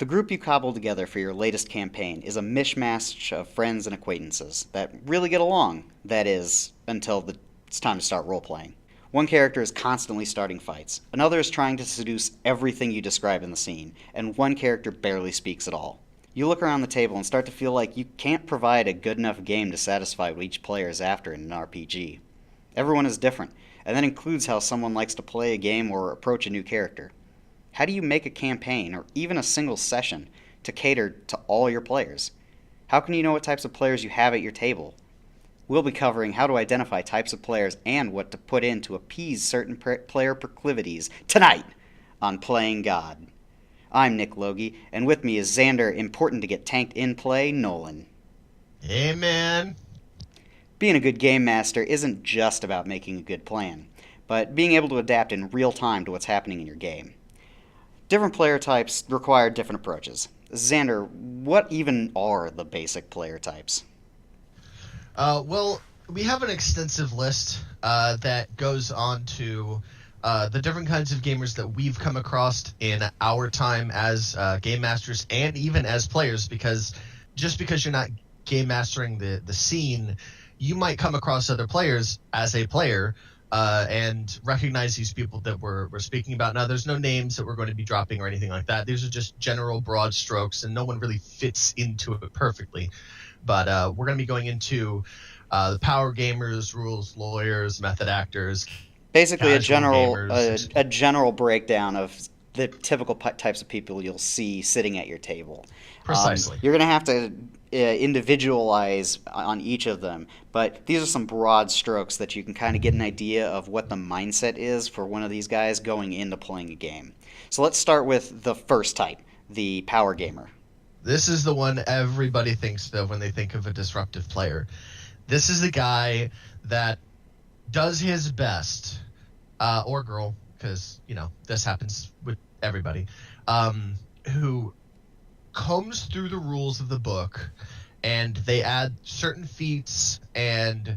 The group you cobbled together for your latest campaign is a mishmash of friends and acquaintances that really get along, that is, until it's time to start role playing. One character is constantly starting fights, another is trying to seduce everything you describe in the scene, and one character barely speaks at all. You look around the table and start to feel like you can't provide a good enough game to satisfy what each player is after in an RPG. Everyone is different, and that includes how someone likes to play a game or approach a new character. How do you make a campaign, or even a single session, to cater to all your players? How can you know what types of players you have at your table? We'll be covering how to identify types of players and what to put in to appease certain player proclivities tonight on Playing God. I'm Nick Logie, and with me is Xander, important to get tanked in play, Nolan. Hey, man. Being a good game master isn't just about making a good plan, but being able to adapt in real time to what's happening in your game. Different player types require different approaches. Xander, what even are the basic player types? Well, we have an extensive list that goes on to the different kinds of gamers that we've come across in our time as game masters and even as players, because just because you're not game mastering the scene, you might come across other players as a player and recognize these people that we're speaking about. Now, there's no names that we're going to be dropping or anything like that. These are just general broad strokes, and no one really fits into it perfectly. But we're going to be going into the power gamers, rules lawyers, method actors, Basically, gamers. a general breakdown of the typical types of people you'll see sitting at your table. Precisely. You're going to have to individualize on each of them, but these are some broad strokes that you can kind of get an idea of what the mindset is for one of these guys going into playing a game. So let's start with the first type, the power gamer. This is the one everybody thinks of when they think of a disruptive player. This is the guy that does his best, or girl, because, this happens with everybody, who combs through the rules of the book, and they add certain feats and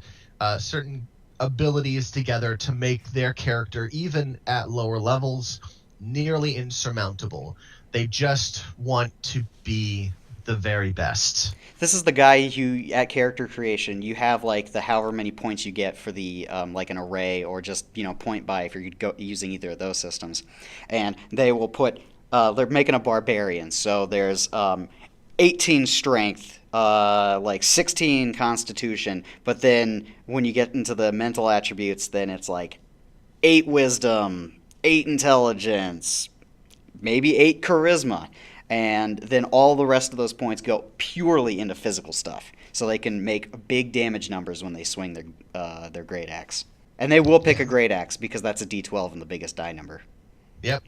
certain abilities together to make their character, even at lower levels, nearly insurmountable. They just want to be the very best. This is the guy who, at character creation, you have like the however many points you get for the like an array, or just point by if you're using either of those systems, and they will put they're making a barbarian, so there's 18 strength, like 16 constitution, but then when you get into the mental attributes, then it's like 8 wisdom, 8 intelligence, maybe 8 charisma, and then all the rest of those points go purely into physical stuff, so they can make big damage numbers when they swing their great axe. And they will pick a great axe because that's a D12 and the biggest die number. Yep.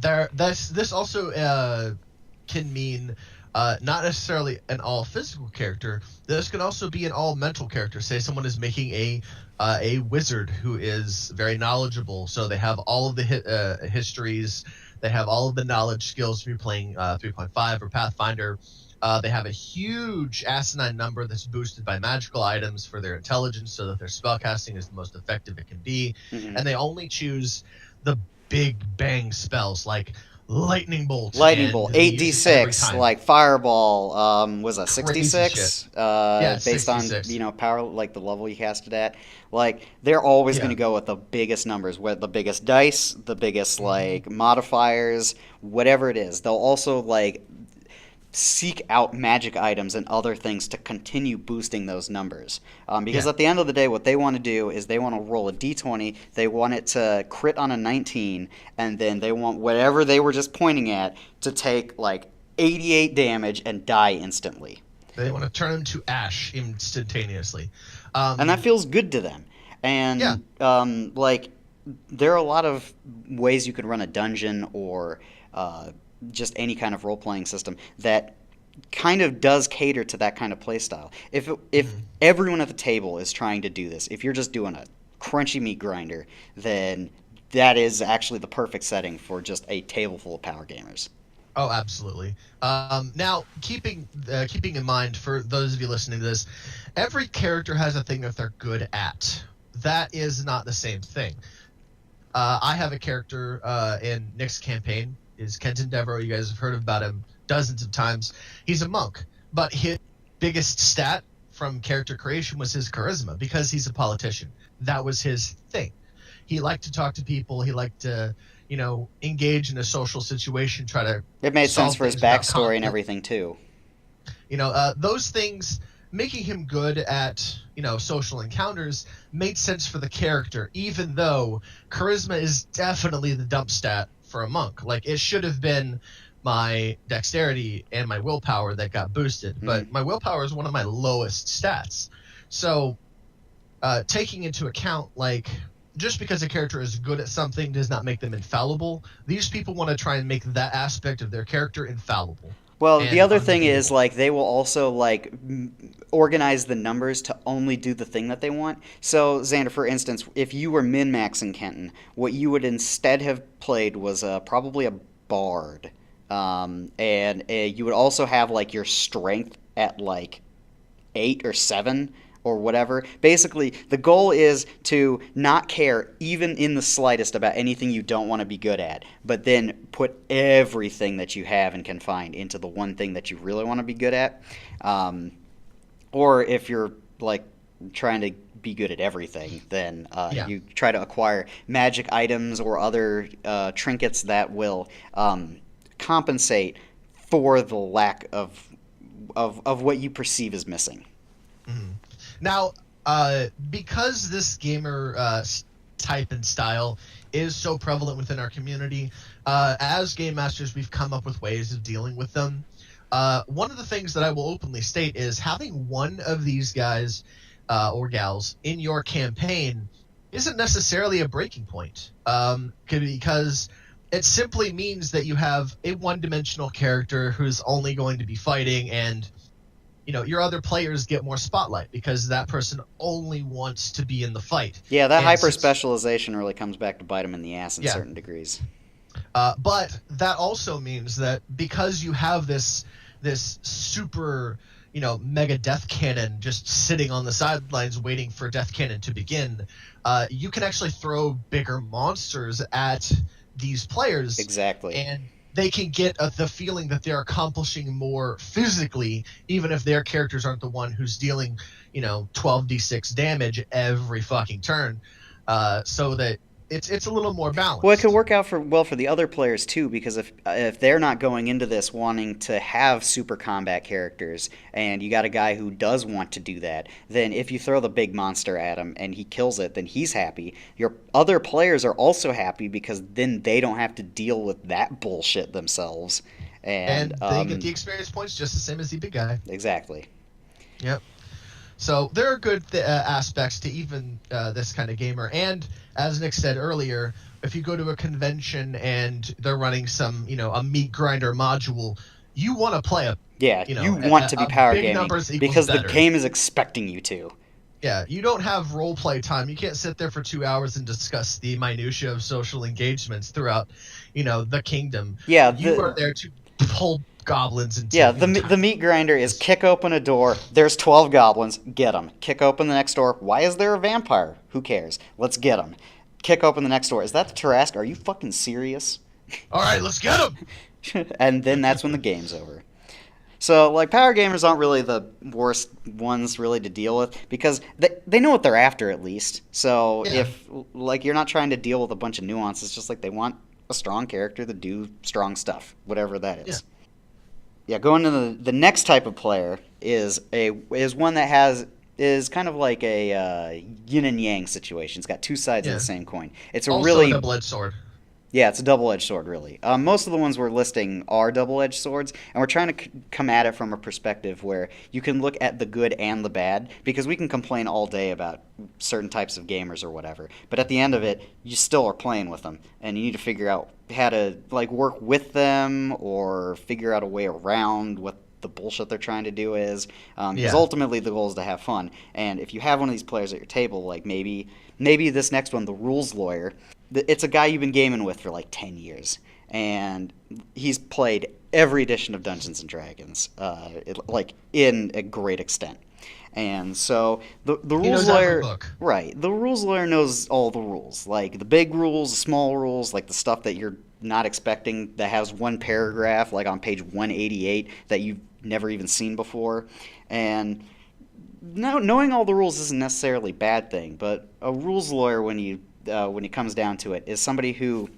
This also can mean not necessarily an all physical character. This can also be an all mental character. Say someone is making a wizard who is very knowledgeable, so they have all of the histories. They have all of the knowledge skills to be playing 3.5 or Pathfinder. They have a huge asinine number that's boosted by magical items for their intelligence, so that their spellcasting is the most effective it can be. Mm-hmm. And they only choose the big bang spells like lightning bolt. 8d6, like fireball. Was that 66? Yeah, based 66. on power, like the level you cast it at. Like they're always going to go with the biggest numbers, the biggest dice, the biggest like modifiers, whatever it is. They'll also like seek out magic items and other things to continue boosting those numbers. Because at the end of the day, what they want to do is they want to roll a d20, they want it to crit on a 19, and then they want whatever they were just pointing at to take like 88 damage and die instantly. They want to turn them to ash instantaneously. And that feels good to them. And like there are a lot of ways you could run a dungeon or just any kind of role-playing system that kind of does cater to that kind of play style. If everyone at the table is trying to do this, if you're just doing a crunchy meat grinder, then that is actually the perfect setting for just a table full of power gamers. Oh, absolutely. Now, keeping in mind, for those of you listening to this, every character has a thing that they're good at. That is not the same thing. I have a character in Nick's campaign. is Kenton Devereaux. You guys have heard about him dozens of times. He's a monk, but his biggest stat from character creation was his charisma because he's a politician. That was his thing. He liked to talk to people. He liked to, engage in a social situation, try to. It made sense solve for his things without backstory and conflict. everything too. Those things making him good at social encounters made sense for the character, even though charisma is definitely the dump stat for a monk. Like, it should have been my dexterity and my willpower that got boosted, but my willpower is one of my lowest stats. So taking into account, like, just because a character is good at something does not make them infallible. These people want to try and make that aspect of their character infallible. Well, And the other thing is, unbeatable. like, they will also, like, organize the numbers to only do the thing that they want. So, Xander, for instance, if you were min-maxing Kenton, what you would instead have played was probably a bard. And you would also have, like, your strength at, like, 8 or 7 or whatever. Basically, the goal is to not care even in the slightest about anything you don't want to be good at, but then put everything that you have and can find into the one thing that you really want to be good at. Or if you're like trying to be good at everything, then you try to acquire magic items or other trinkets that will compensate for the lack of what you perceive as missing. Mhm. Now, because this gamer type and style is so prevalent within our community, as game masters, we've come up with ways of dealing with them. One of the things that I will openly state is having one of these guys or gals in your campaign isn't necessarily a breaking point, because it simply means that you have a one-dimensional character who's only going to be fighting, and your other players get more spotlight because that person only wants to be in the fight. Yeah, that And hyper specialization really comes back to bite them in the ass in Yeah. certain degrees. But that also means that because you have this super mega death cannon just sitting on the sidelines waiting for death cannon to begin, you can actually throw bigger monsters at these players. Exactly. And they can get the feeling that they're accomplishing more physically, even if their characters aren't the one who's dealing 12d6 damage every fucking turn, so that it's a little more balanced. Well, it could work out for the other players too, because if they're not going into this wanting to have super combat characters, and you got a guy who does want to do that, then if you throw the big monster at him and he kills it, then he's happy. Your other players are also happy because then they don't have to deal with that bullshit themselves, and they get the experience points just the same as the big guy. Exactly. Yep. So there are good aspects to even this kind of gamer. And as Nick said earlier, if you go to a convention and they're running some, a meat grinder module, you want to play you want to be power big gaming numbers equals because better. the game is expecting you to. Yeah, you don't have role play time. You can't sit there for 2 hours and discuss the minutia of social engagements throughout, the kingdom. Yeah, you are there to pull goblins into the meat grinder is kick open a door, there's 12 goblins, get them. Kick open the next door, why is there a vampire? Who cares? Let's get them. Kick open the next door, is that the Tarrasque? Are you fucking serious? All right, let's get them! And then that's when the game's over. So, like, power gamers aren't really the worst ones really to deal with because they know what they're after at least. So if, like, you're not trying to deal with a bunch of nuances, just like they want a strong character to do strong stuff, whatever that is. Yeah, going to the next type of player is one that is kind of like a yin and yang situation. It's got two sides of the same coin. It's a also really a double-edged sword. Yeah, it's a double-edged sword, really. Most of the ones we're listing are double-edged swords, and we're trying to come at it from a perspective where you can look at the good and the bad, because we can complain all day about certain types of gamers or whatever, but at the end of it, you still are playing with them, and you need to figure out how to like work with them or figure out a way around what the bullshit they're trying to do is, because ultimately the goal is to have fun. And if you have one of these players at your table, like maybe this next one, the rules lawyer, it's a guy you've been gaming with for like 10 years, and he's played every edition of Dungeons and Dragons, like in a great extent. And so the rules lawyer, right? The rules lawyer knows all the rules, like the big rules, the small rules, like the stuff that you're not expecting, that has one paragraph like on page 188 that you've never even seen before. And knowing all the rules isn't necessarily a bad thing, but a rules lawyer, when it comes down to it, is somebody who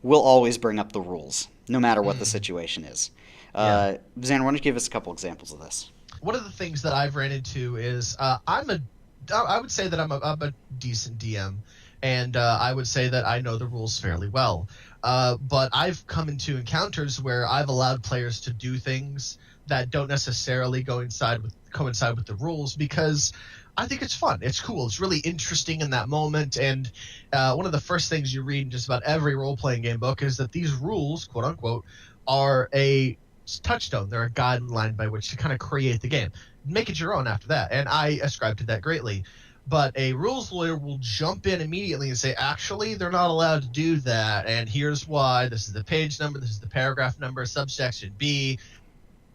will always bring up the rules, no matter what the situation is. Yeah. Xander, why don't you give us a couple examples of this? One of the things that I've ran into is I would say that I'm a decent DM, and I would say that I know the rules fairly well. But I've come into encounters where I've allowed players to do things that don't necessarily coincide with the rules, because I think it's fun. It's cool. It's really interesting in that moment. And one of the first things you read in just about every role-playing game book is that these rules, quote unquote, are a touchstone. They're a guideline by which to kind of create the game. Make it your own after that. And I ascribe to that greatly. But a rules lawyer will jump in immediately and say, actually, they're not allowed to do that. And here's why. This is the page number. This is the paragraph number, subsection B.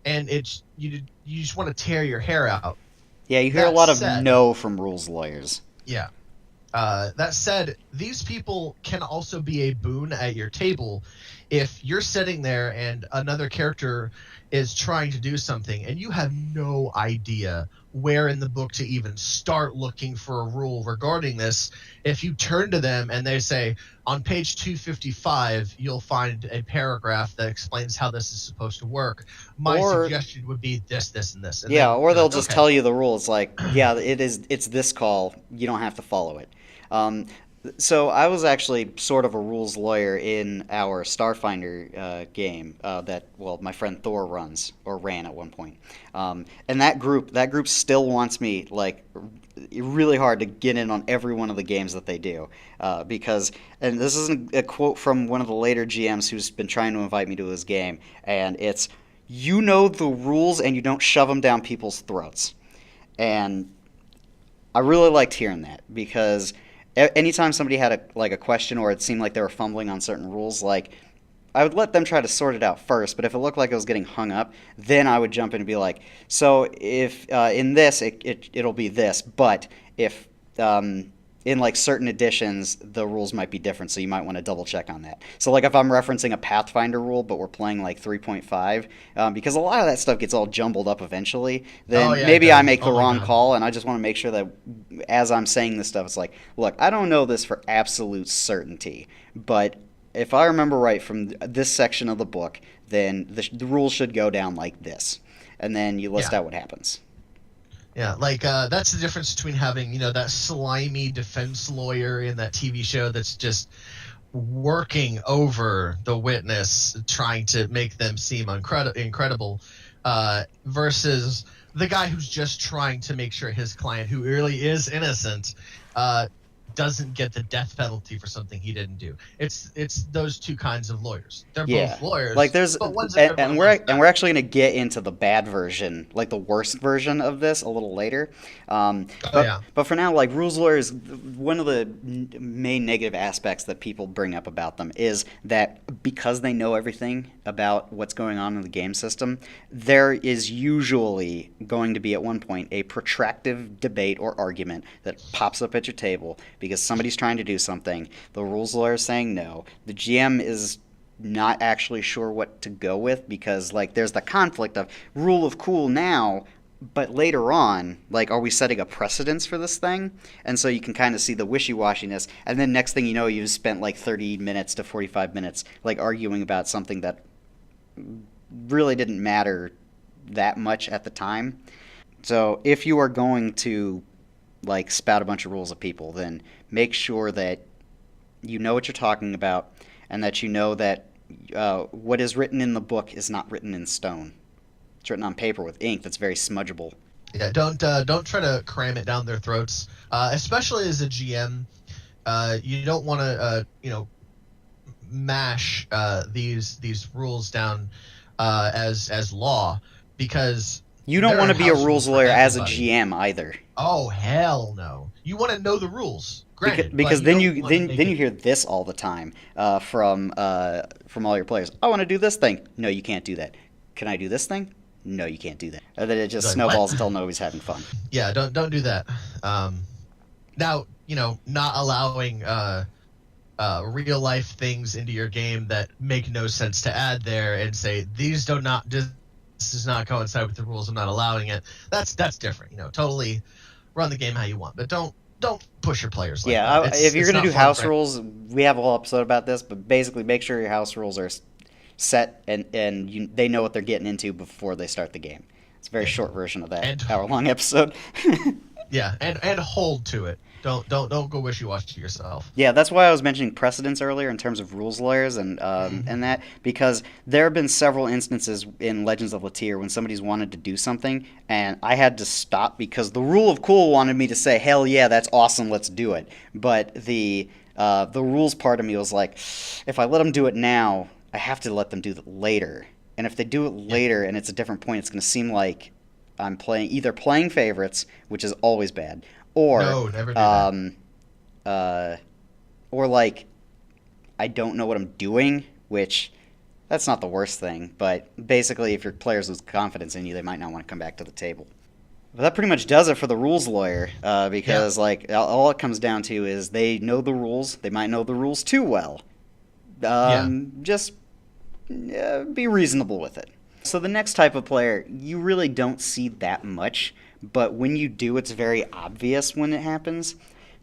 And it's you just want to tear your hair out. Yeah, you hear a lot of no from rules lawyers. Yeah. That said, these people can also be a boon at your table if you're sitting there and another character is trying to do something and you have no idea where in the book to even start looking for a rule regarding this. If you turn to them and they say, on page 255, you'll find a paragraph that explains how this is supposed to work. My suggestion would be this, this, and this. And yeah, or they'll just tell you the rules, like, yeah, it's this call. You don't have to follow it. So I was actually sort of a rules lawyer in our Starfinder game that, well, my friend Thor runs, or ran at one point. And that group still wants me, like, really hard to get in on every one of the games that they do. Because, and this is a quote from one of the later GMs who's been trying to invite me to his game, and it's, you know the rules and you don't shove them down people's throats. And I really liked hearing that, because anytime somebody had a question, or it seemed like they were fumbling on certain rules, like, I would let them try to sort it out first, but if it looked like it was getting hung up, then I would jump in and be like, so if in this it'll be this, but if in like certain editions the rules might be different, so you might want to double check on that. So like if I'm referencing a Pathfinder rule but we're playing like 3.5, because a lot of that stuff gets all jumbled up eventually, then maybe I make the wrong call, and I just want to make sure that as I'm saying this stuff, it's like, look, I don't know this for absolute certainty, but if I remember right from this section of the book, then the rules should go down like this, and then you list out what happens. Yeah, like that's the difference between having, that slimy defense lawyer in that TV show that's just working over the witness, trying to make them seem incredible, versus the guy who's just trying to make sure his client, who really is innocent, doesn't get the death penalty for something he didn't do. It's those two kinds of lawyers. They're both lawyers. Like there's and we're actually going to get into the bad version, like the worst version of this a little later. But for now, like rules lawyers, one of the main negative aspects that people bring up about them is that because they know everything about what's going on in the game system, there is usually going to be at one point a protracted debate or argument that pops up at your table because somebody's trying to do something. The rules lawyer is saying no. The GM is not actually sure what to go with because, like, there's the conflict of rule of cool now, but later on, like, are we setting a precedence for this thing? And so you can kind of see the wishy-washiness, and then next thing you know, you've spent like 30 minutes to 45 minutes, like, arguing about something that really didn't matter that much at the time. So if you are going to like spout a bunch of rules at people, then make sure that you know what you're talking about and that you know that what is written in the book is not written in stone. It's written on paper with ink that's very smudgeable. Yeah, don't try to cram it down their throats, especially as a GM. You don't want to mash these rules down as law, because you don't want to be a rules lawyer as a GM either. Oh, hell no! You want to know the rules, granted, because then you hear this all the time from all your players. I want to do this thing. No, you can't do that. Can I do this thing? No, you can't do that. And then it just snowballs until nobody's having fun. Yeah, don't do that. Now, not allowing real life things into your game that make no sense to add there and say these do not this does not coincide with the rules. I'm not allowing it. That's different. Totally run the game how you want, but don't push your players like that. Yeah, if you're It's going to not do fun house for rules, we have a whole episode about this, but basically make sure your house rules are set and they know what they're getting into before they start the game. It's a very short version of that and hour-long episode. yeah, and hold to it. Don't go wishy-washy yourself. Yeah, that's why I was mentioning precedents earlier in terms of rules lawyers and that, because there have been several instances in Legends of Latir when somebody's wanted to do something and I had to stop because the rule of cool wanted me to say, hell yeah, that's awesome, let's do it. But the rules part of me was like, if I let them do it now, I have to let them do it later. And if they do it later and it's a different point, it's going to seem like I'm either playing favorites, which is always bad, or No, never do that. or like I don't know what I'm doing, which that's not the worst thing, but basically if your players lose confidence in you, they might not want to come back to the table. But that pretty much does it for the rules lawyer, because like all it comes down to is they know the rules, they might know the rules too well. Just be reasonable with it. So the next type of player, you really don't see that much, but when you do, it's very obvious when it happens.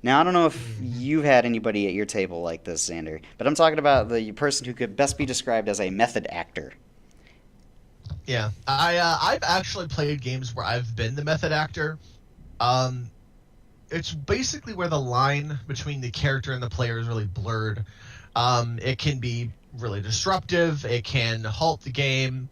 Now, I don't know if you've had anybody at your table like this, Xander, but I'm talking about the person who could best be described as a method actor. Yeah, I've actually played games where I've been the method actor. It's basically where the line between the character and the player is really blurred. It can be really disruptive. It can halt the game,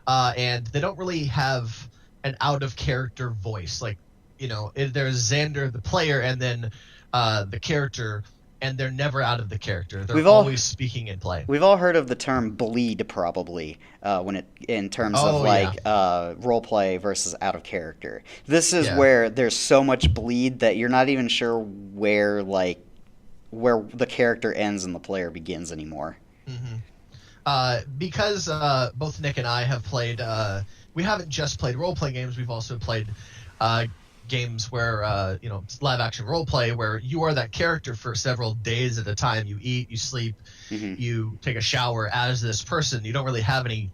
and they don't really have an out of character voice. Like, there's Xander the player, and then the character, and they're never out of the character. They're always speaking in play. We've all heard of the term bleed, probably, when it in terms of role play versus out of character. This is where there's so much bleed that you're not even sure where the character ends and the player begins anymore. Because both Nick and I have played. We haven't just played role play games. We've also played games where live action role play where you are that character for several days at a time. You eat, you sleep, you take a shower as this person. You don't really have any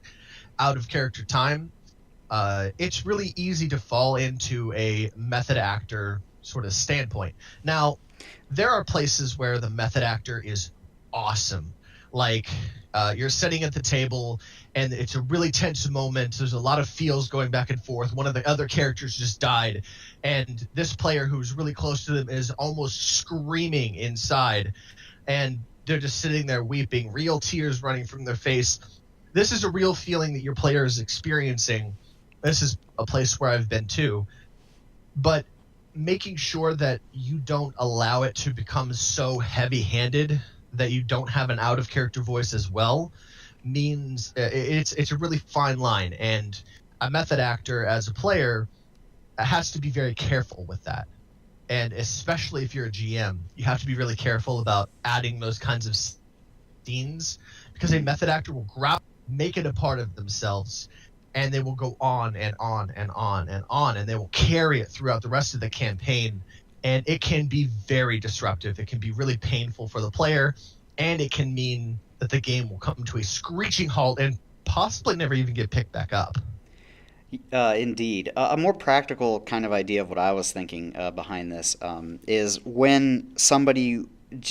out of character time. It's really easy to fall into a method actor sort of standpoint. Now, there are places where the method actor is awesome. Like you're sitting at the table and it's a really tense moment. There's a lot of feels going back and forth. One of the other characters just died, and this player who's really close to them is almost screaming inside, and they're just sitting there weeping, real tears running from their face. This is a real feeling that your player is experiencing. This is a place where I've been too. But making sure that you don't allow it to become so heavy-handed that you don't have an out-of-character voice as well means it's a really fine line. And a method actor as a player has to be very careful with that. And especially if you're a GM, you have to be really careful about adding those kinds of scenes, because a method actor will make it a part of themselves, and they will go on and on and on and on, and they will carry it throughout the rest of the campaign. And it can be very disruptive. It can be really painful for the player, and it can mean that the game will come to a screeching halt and possibly never even get picked back up. Indeed. A more practical kind of idea of what I was thinking behind this is when somebody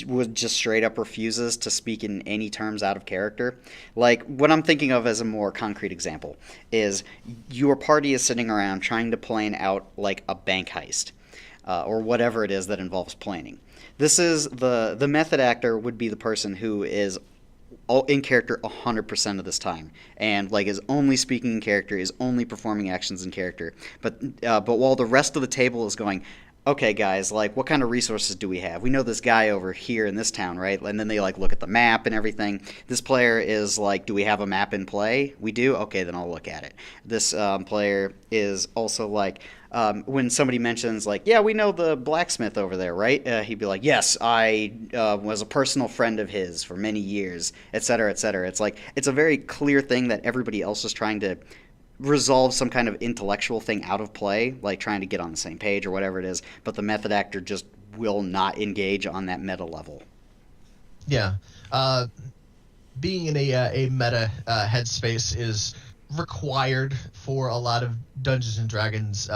would just straight up refuses to speak in any terms out of character. Like, what I'm thinking of as a more concrete example is your party is sitting around trying to plan out like a bank heist. Or whatever it is that involves planning. This is the method actor would be the person who is in character 100% of this time, and like is only speaking in character, is only performing actions in character. But while the rest of the table is going, okay, guys, like what kind of resources do we have? We know this guy over here in this town, right? And then they like look at the map and everything. This player is like, do we have a map in play? We do? Okay, then I'll look at it. This player is also like, when somebody mentions like, yeah, we know the blacksmith over there, right? He'd be like, yes, I was a personal friend of his for many years, et cetera, et cetera. It's like, it's a very clear thing that everybody else is trying to resolve some kind of intellectual thing out of play, like trying to get on the same page or whatever it is, but the method actor just will not engage on that meta level. Yeah. Being in a meta headspace is required for a lot of Dungeons and Dragons,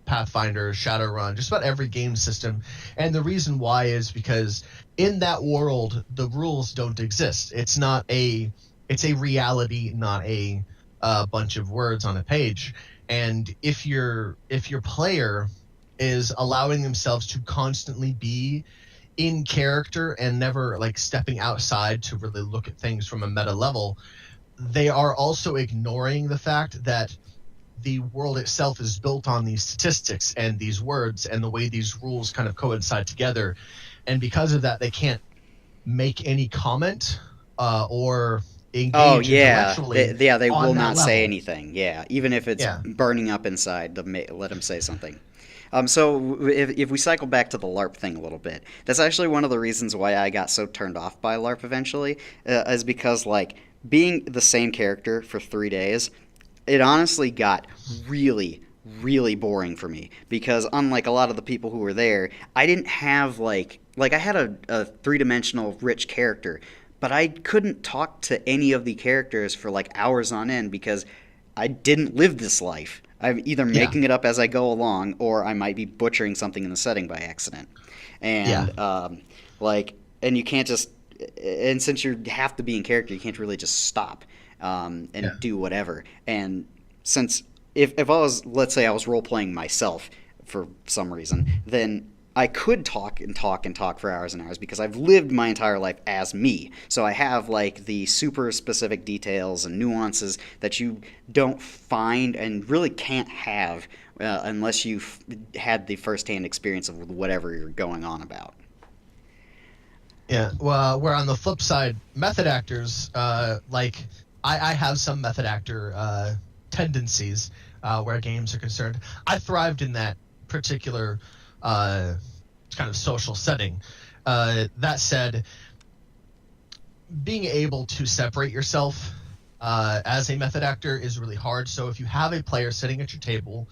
Pathfinder, Shadowrun, just about every game system. And the reason why is because in that world, the rules don't exist. It's a reality, not a bunch of words on a page. And if your player is allowing themselves to constantly be in character and never like stepping outside to really look at things from a meta level, they are also ignoring the fact that the world itself is built on these statistics and these words and the way these rules kind of coincide together. And because of that, they can't make any comment or Oh engage yeah, intellectually they will on that not say level. anything. Yeah, even if it's Yeah. burning up inside, let them say something. So if we cycle back to the LARP thing a little bit, that's actually one of the reasons why I got so turned off by LARP eventually, is because like being the same character for 3 days, it honestly got really, really boring for me because unlike a lot of the people who were there, I didn't have like I had a three-dimensional rich character, but I couldn't talk to any of the characters for like hours on end because I didn't live this life. I'm either Yeah. making it up as I go along, or I might be butchering something in the setting by accident. Yeah. And and you can't just, and since you have to be in character, you can't really just stop Yeah. and do whatever. And since if I was, let's say I was role playing myself for some reason, then I could talk and talk and talk for hours and hours because I've lived my entire life as me. So I have like the super specific details and nuances that you don't find and really can't have unless you've had the firsthand experience of whatever you're going on about. Yeah. Well, where on the flip side, method actors, like I have some method actor tendencies where games are concerned. I thrived in that particular kind of social setting. That said, being able to separate yourself as a method actor is really hard. So if you have a player sitting at your table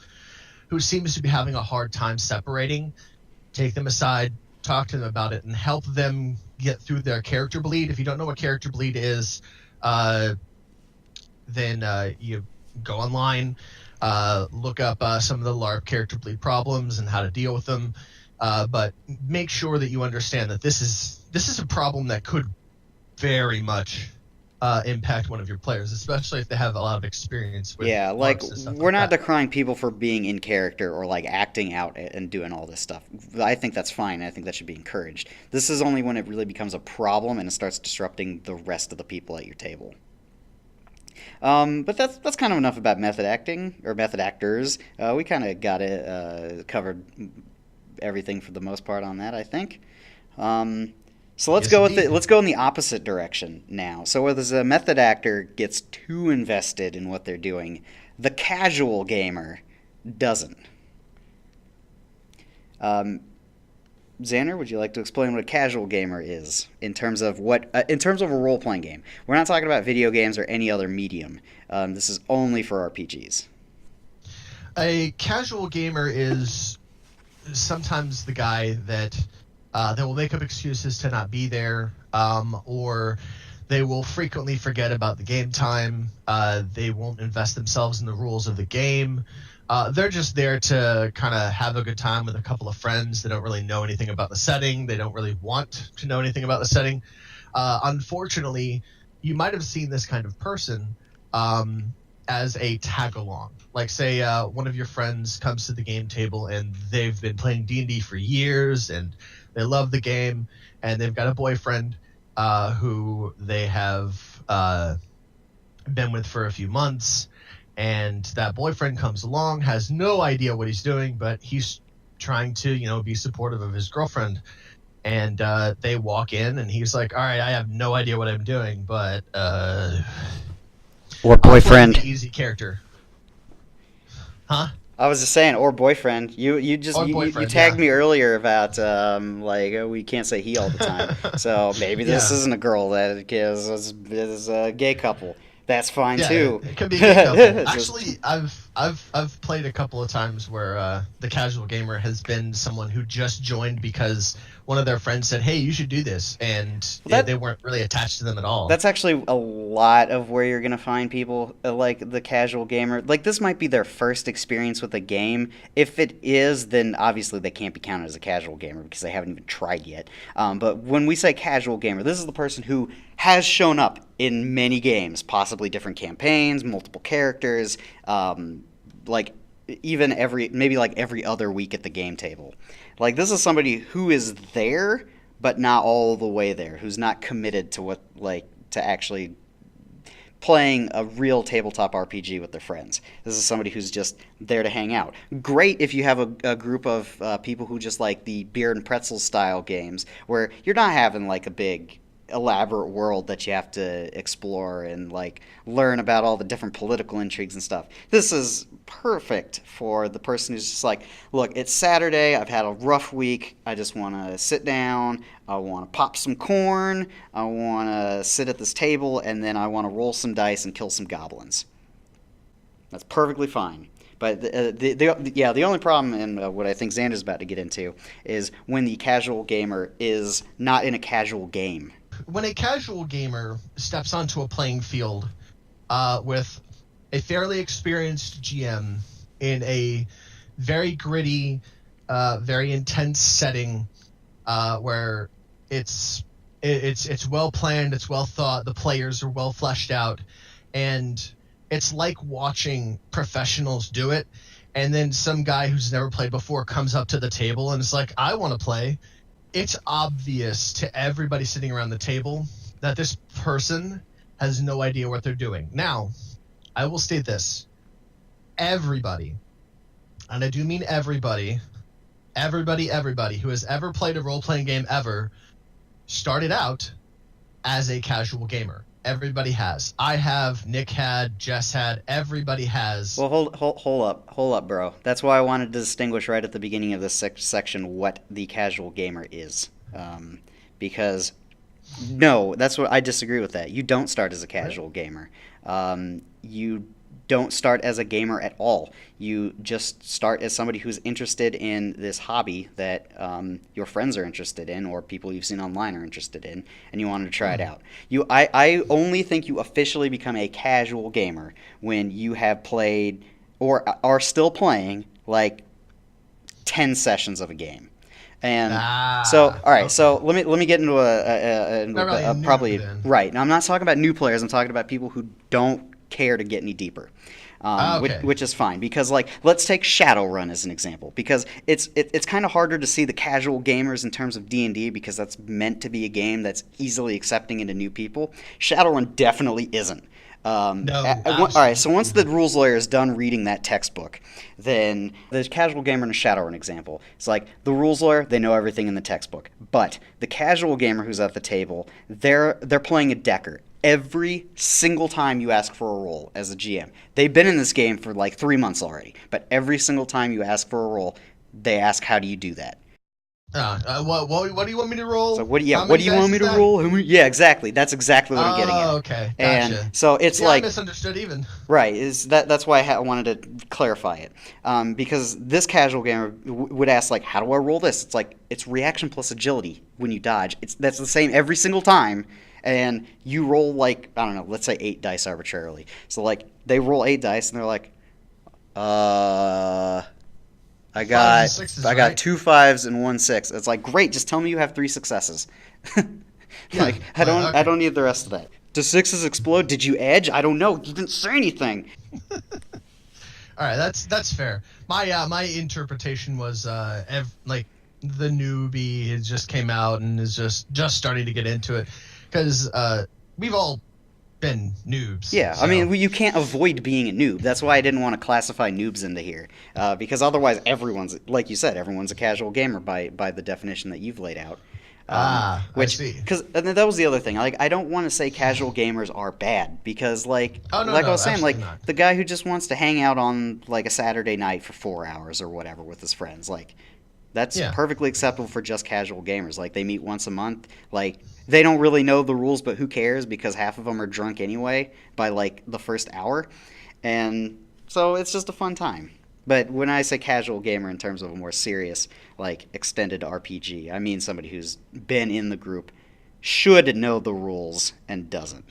who seems to be having a hard time separating, take them aside, talk to them about it, and help them get through their character bleed. If you don't know what character bleed is, then you go online, look up some of the LARP character bleed problems and how to deal with them. But make sure that you understand that this is a problem that could very much impact one of your players, especially if they have a lot of experience with Yeah, like LARPs and stuff we're like not that. decrying people for being in character or like acting out and doing all this stuff. I think that's fine. I think that should be encouraged. This is only when it really becomes a problem and it starts disrupting the rest of the people at your table. But that's kind of enough about method acting or method actors. We kind of got it covered everything for the most part on that, I think. So let's Yes, go with indeed. let's go in the opposite direction now. So where there's a method actor gets too invested in what they're doing, the casual gamer doesn't. Um, Xander, would you like to explain what a casual gamer is in terms of in terms of a role playing game? We're not talking about video games or any other medium. This is only for RPGs. A casual gamer is sometimes the guy that will make up excuses to not be there, or they will frequently forget about the game time. They won't invest themselves in the rules of the game. They're just there to kind of have a good time with a couple of friends. They don't really know anything about the setting. They don't really want to know anything about the setting. Unfortunately, you might have seen this kind of person as a tag along. Like, say one of your friends comes to the game table and they've been playing D&D for years and they love the game, and they've got a boyfriend who they have been with for a few months, and that boyfriend comes along, has no idea what he's doing, but he's trying to, be supportive of his girlfriend. And they walk in, and he's like, "All right, I have no idea what I'm doing, but Or I'll play the boyfriend. easy character." Huh? I was just saying, or boyfriend. Or You boyfriend, tagged yeah. me earlier about we can't say he all the time. So maybe this Yeah. isn't a girl that is a gay couple. That's fine Yeah, too. it could be a gay couple. Just Actually, I've I've played a couple of times where the casual gamer has been someone who just joined because one of their friends said, "Hey, you should do this," and Well, they weren't really attached to them at all. that's actually a lot of where you're going to find people like the casual gamer. Like, this might be their first experience with a game. If it is, then obviously they can't be counted as a casual gamer because they haven't even tried yet. But when we say casual gamer, this is the person who has shown up in many games, possibly different campaigns, multiple characters, like even maybe like every other week at the game table. Like, this is somebody who is there but not all the way there, who's not committed to to actually playing a real tabletop RPG with their friends. This is somebody who's just there to hang out. Great if you have a group of people who just like the beer and pretzel style games where you're not having like a big elaborate world that you have to explore and like learn about all the different political intrigues and stuff. This is perfect for the person who's just like, look, it's Saturday, I've had a rough week, I just want to sit down, I want to pop some corn, I want to sit at this table, and then I want to roll some dice and kill some goblins. That's perfectly fine. But the only problem, and what I think Xander's about to get into, is when the casual gamer is not in a casual game. When a casual gamer steps onto a playing field with a fairly experienced GM in a very gritty, very intense setting where it's well planned, it's well thought, the players are well fleshed out, and it's like watching professionals do it, and then some guy who's never played before comes up to the table and is like, I want to play. It's obvious to everybody sitting around the table that this person has no idea what they're doing. Now, I will state this. Everybody, and I do mean everybody who has ever played a role-playing game ever started out as a casual gamer. Everybody has. I have, Nick had, Jess had, everybody has. Well, hold up, bro. That's why I wanted to distinguish right at the beginning of this section what the casual gamer is, because no, that's what I disagree with that. You don't start as a casual gamer. You don't start as a gamer at all. You just start as somebody who's interested in this hobby that your friends are interested in or people you've seen online are interested in, and you wanted to try it out. I only think you officially become a casual gamer when you have played or are still playing like 10 sessions of a game. And so, all right. Okay. So let me get into a probably then. Right now. I'm not talking about new players. I'm talking about people who don't care to get any deeper, okay. which is fine because like let's take Shadowrun as an example because it's kind of harder to see the casual gamers in terms of D&D because that's meant to be a game that's easily accepting into new people. Shadowrun definitely isn't. No. All right. So once the rules lawyer is done reading that textbook, then the casual gamer in a Shadowrun example, it's like the rules lawyer, they know everything in the textbook, but the casual gamer who's at the table, they're playing a decker. Every single time you ask for a roll as a GM, they've been in this game for like 3 months already, but every single time you ask for a roll, they ask, how do you do that? What do you want me to roll? So what do you want me to roll? Yeah, exactly. That's exactly what I'm getting at. Okay, gotcha. And so it's like I misunderstood even. Right. That's why I wanted to clarify it, because this casual gamer would ask like, how do I roll this? It's like it's reaction plus agility when you dodge. That's the same every single time. And you roll like, I don't know, let's say 8 dice arbitrarily. So like they roll 8 dice and they're like, I got 2 5s and 1 6. It's like, great, just tell me you have 3 successes. Like I don't need the rest of that. Do 6s explode? Did you edge? I don't know. You didn't say anything. All right, that's fair. My interpretation was like the newbie has just came out and is just starting to get into it. Because we've all been noobs. Yeah, so. I mean, you can't avoid being a noob. That's why I didn't want to classify noobs into here. Because otherwise, everyone's, like you said, everyone's a casual gamer by the definition that you've laid out. I see. Because that was the other thing. Like, I don't want to say casual gamers are bad because, like, I was saying, like not. The guy who just wants to hang out on like a Saturday night for 4 hours or whatever with his friends, like. That's perfectly acceptable for just casual gamers. Like, they meet once a month. Like, they don't really know the rules, but who cares? Because half of them are drunk anyway by, like, the first hour. And So it's just a fun time. But when I say casual gamer in terms of a more serious, like extended RPG, I mean somebody who's been in the group, should know the rules, and doesn't.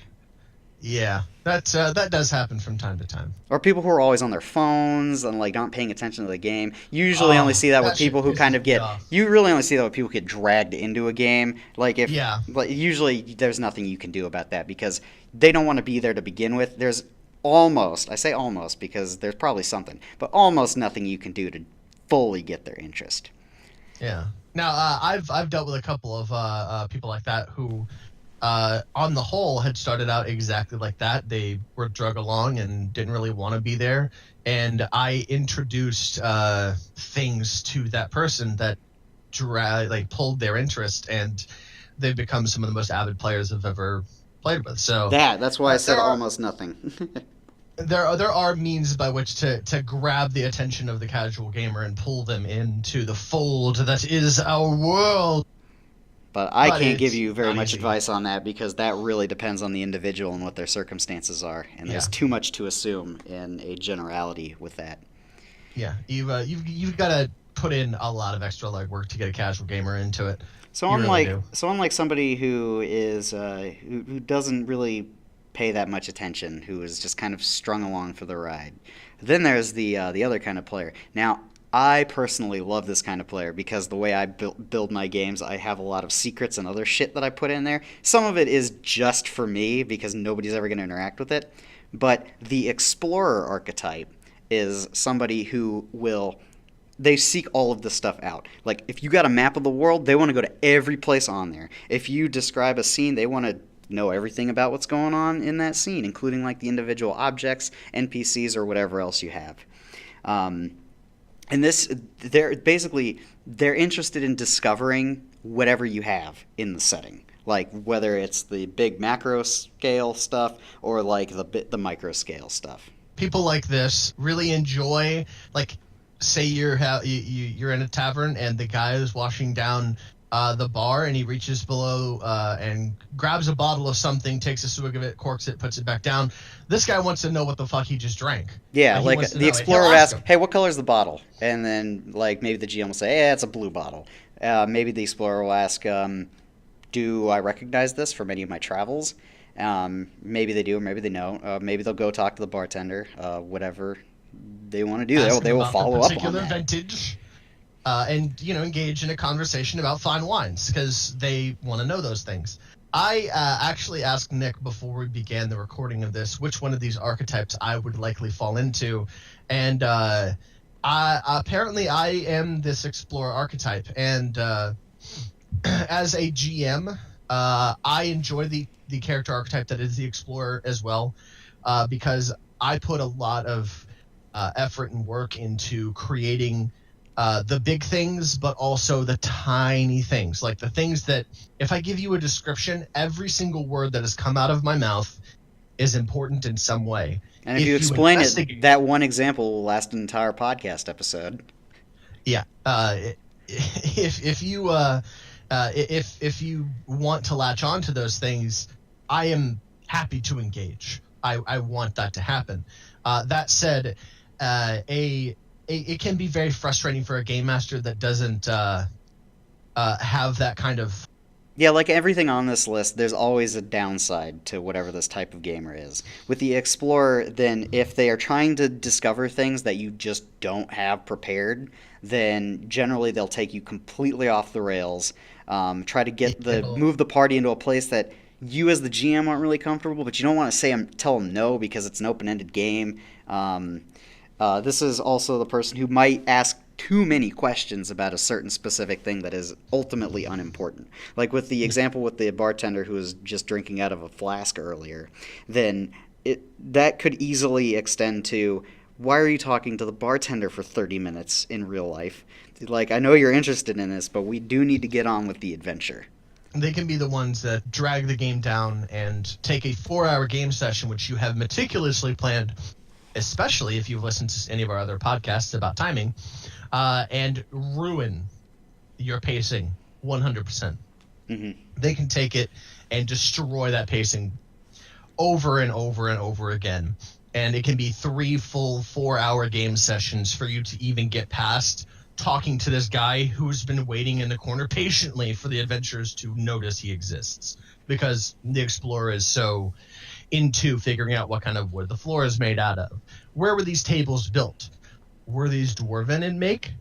Yeah, that does happen from time to time. Or people who are always on their phones and like not paying attention to the game. You usually only Oh, see that with that shit people who kind pisses of me get. off. You really only see that with people who get dragged into a game. Like if, Yeah, like usually there's nothing you can do about that because they don't want to be there to begin with. There's almost, I say almost because there's probably something, but almost nothing you can do to fully get their interest. yeah. Now, I've dealt with a couple of people like that who, on the whole, had started out exactly like that. They were drug along and didn't really want to be there, and I introduced things to that person that pulled their interest, and they've become some of the most avid players I've ever played with. So That's why I said there are almost nothing. there are means by which to grab the attention of the casual gamer and pull them into the fold that is our world. But I But can't give it's you very not much easy. advice on that because that really depends on the individual and what their circumstances are, and there's Yeah. too much to assume in a generality with that. Yeah, you've got to put in a lot of extra legwork to get a casual gamer into it. So You really unlike do. so unlike somebody who is who doesn't really pay that much attention, who is just kind of strung along for the ride, then there's the other kind of player. Now, I personally love this kind of player because the way I build my games, I have a lot of secrets and other shit that I put in there. Some of it is just for me because nobody's ever going to interact with it. But the explorer archetype is somebody who will they seek all of this stuff out. Like if you got a map of the world, they want to go to every place on there. If you describe a scene, they want to know everything about what's going on in that scene, including like the individual objects, NPCs, or whatever else you have. Um, and this, they're interested in discovering whatever you have in the setting, like whether it's the big macro scale stuff or like the micro scale stuff. People like this really enjoy, like, say you're in a tavern and the guy is washing down the bar and he reaches below and grabs a bottle of something, takes a swig of it, corks it, puts it back down. This guy wants to know what the fuck he just drank. Yeah, He like wants to the know. explorer He'll would ask, him. "Hey, what color is the bottle?" And then like maybe the GM will say, "Yeah, it's a blue bottle." Maybe the explorer will ask, "Do I recognize this from any of my travels?" Maybe they do, or maybe they don't. Maybe they'll go talk to the bartender. Whatever they want to do, Ask they him will about the follow up on particular that. vintage. And engage in a conversation about fine wines because they want to know those things. I actually asked Nick before we began the recording of this which one of these archetypes I would likely fall into, and apparently I am this explorer archetype. And as a GM, I enjoy the character archetype that is the explorer as well, because I put a lot of effort and work into creating the big things, but also the tiny things, like the things that if I give you a description, every single word that has come out of my mouth is important in some way. And if you explain it, investigate- that one example will last an entire podcast episode. Yeah. If you want to latch on to those things, I am happy to engage. I want that to happen. That said, it can be very frustrating for a game master that doesn't have that kind of. Yeah, like everything on this list, there's always a downside to whatever this type of gamer is. With the Explorer, then if they are trying to discover things that you just don't have prepared, then generally they'll take you completely off the rails, try to move the party into a place that you as the GM aren't really comfortable, but you don't want to tell them no because it's an open-ended game. This is also the person who might ask too many questions about a certain specific thing that is ultimately unimportant. Like with the example with the bartender who was just drinking out of a flask earlier, then that could easily extend to, why are you talking to the bartender for 30 minutes in real life? Like, I know you're interested in this, but we do need to get on with the adventure. They can be the ones that drag the game down and take a 4-hour game session, which you have meticulously planned, especially if you've listened to any of our other podcasts about timing, and ruin your pacing 100%. Mm-hmm. They can take it and destroy that pacing over and over and over again. and it can be 3 full 4-hour game sessions for you to even get past talking to this guy who's been waiting in the corner patiently for the adventurers to notice he exists, because the explorer is so into figuring out what kind of wood the floor is made out of. Where were these tables built? Were these dwarven in make?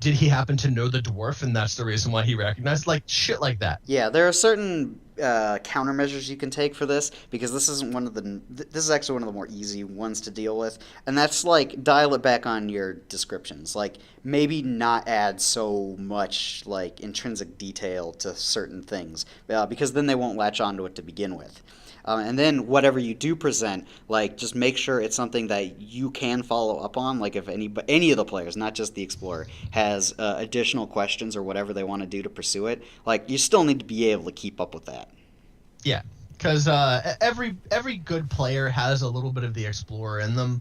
Did he happen to know the dwarf, and that's the reason why he recognized, like, shit like that? Yeah, there are certain countermeasures you can take for this, because this isn't one of the. This is actually one of the more easy ones to deal with, and that's like dial it back on your descriptions. Like maybe not add so much like intrinsic detail to certain things, because then they won't latch onto it to begin with. And then whatever you do present, like just make sure it's something that you can follow up on. Like if any of the players, not just the explorer, has additional questions or whatever they want to do to pursue it, like you still need to be able to keep up with that. Yeah, because every good player has a little bit of the explorer in them.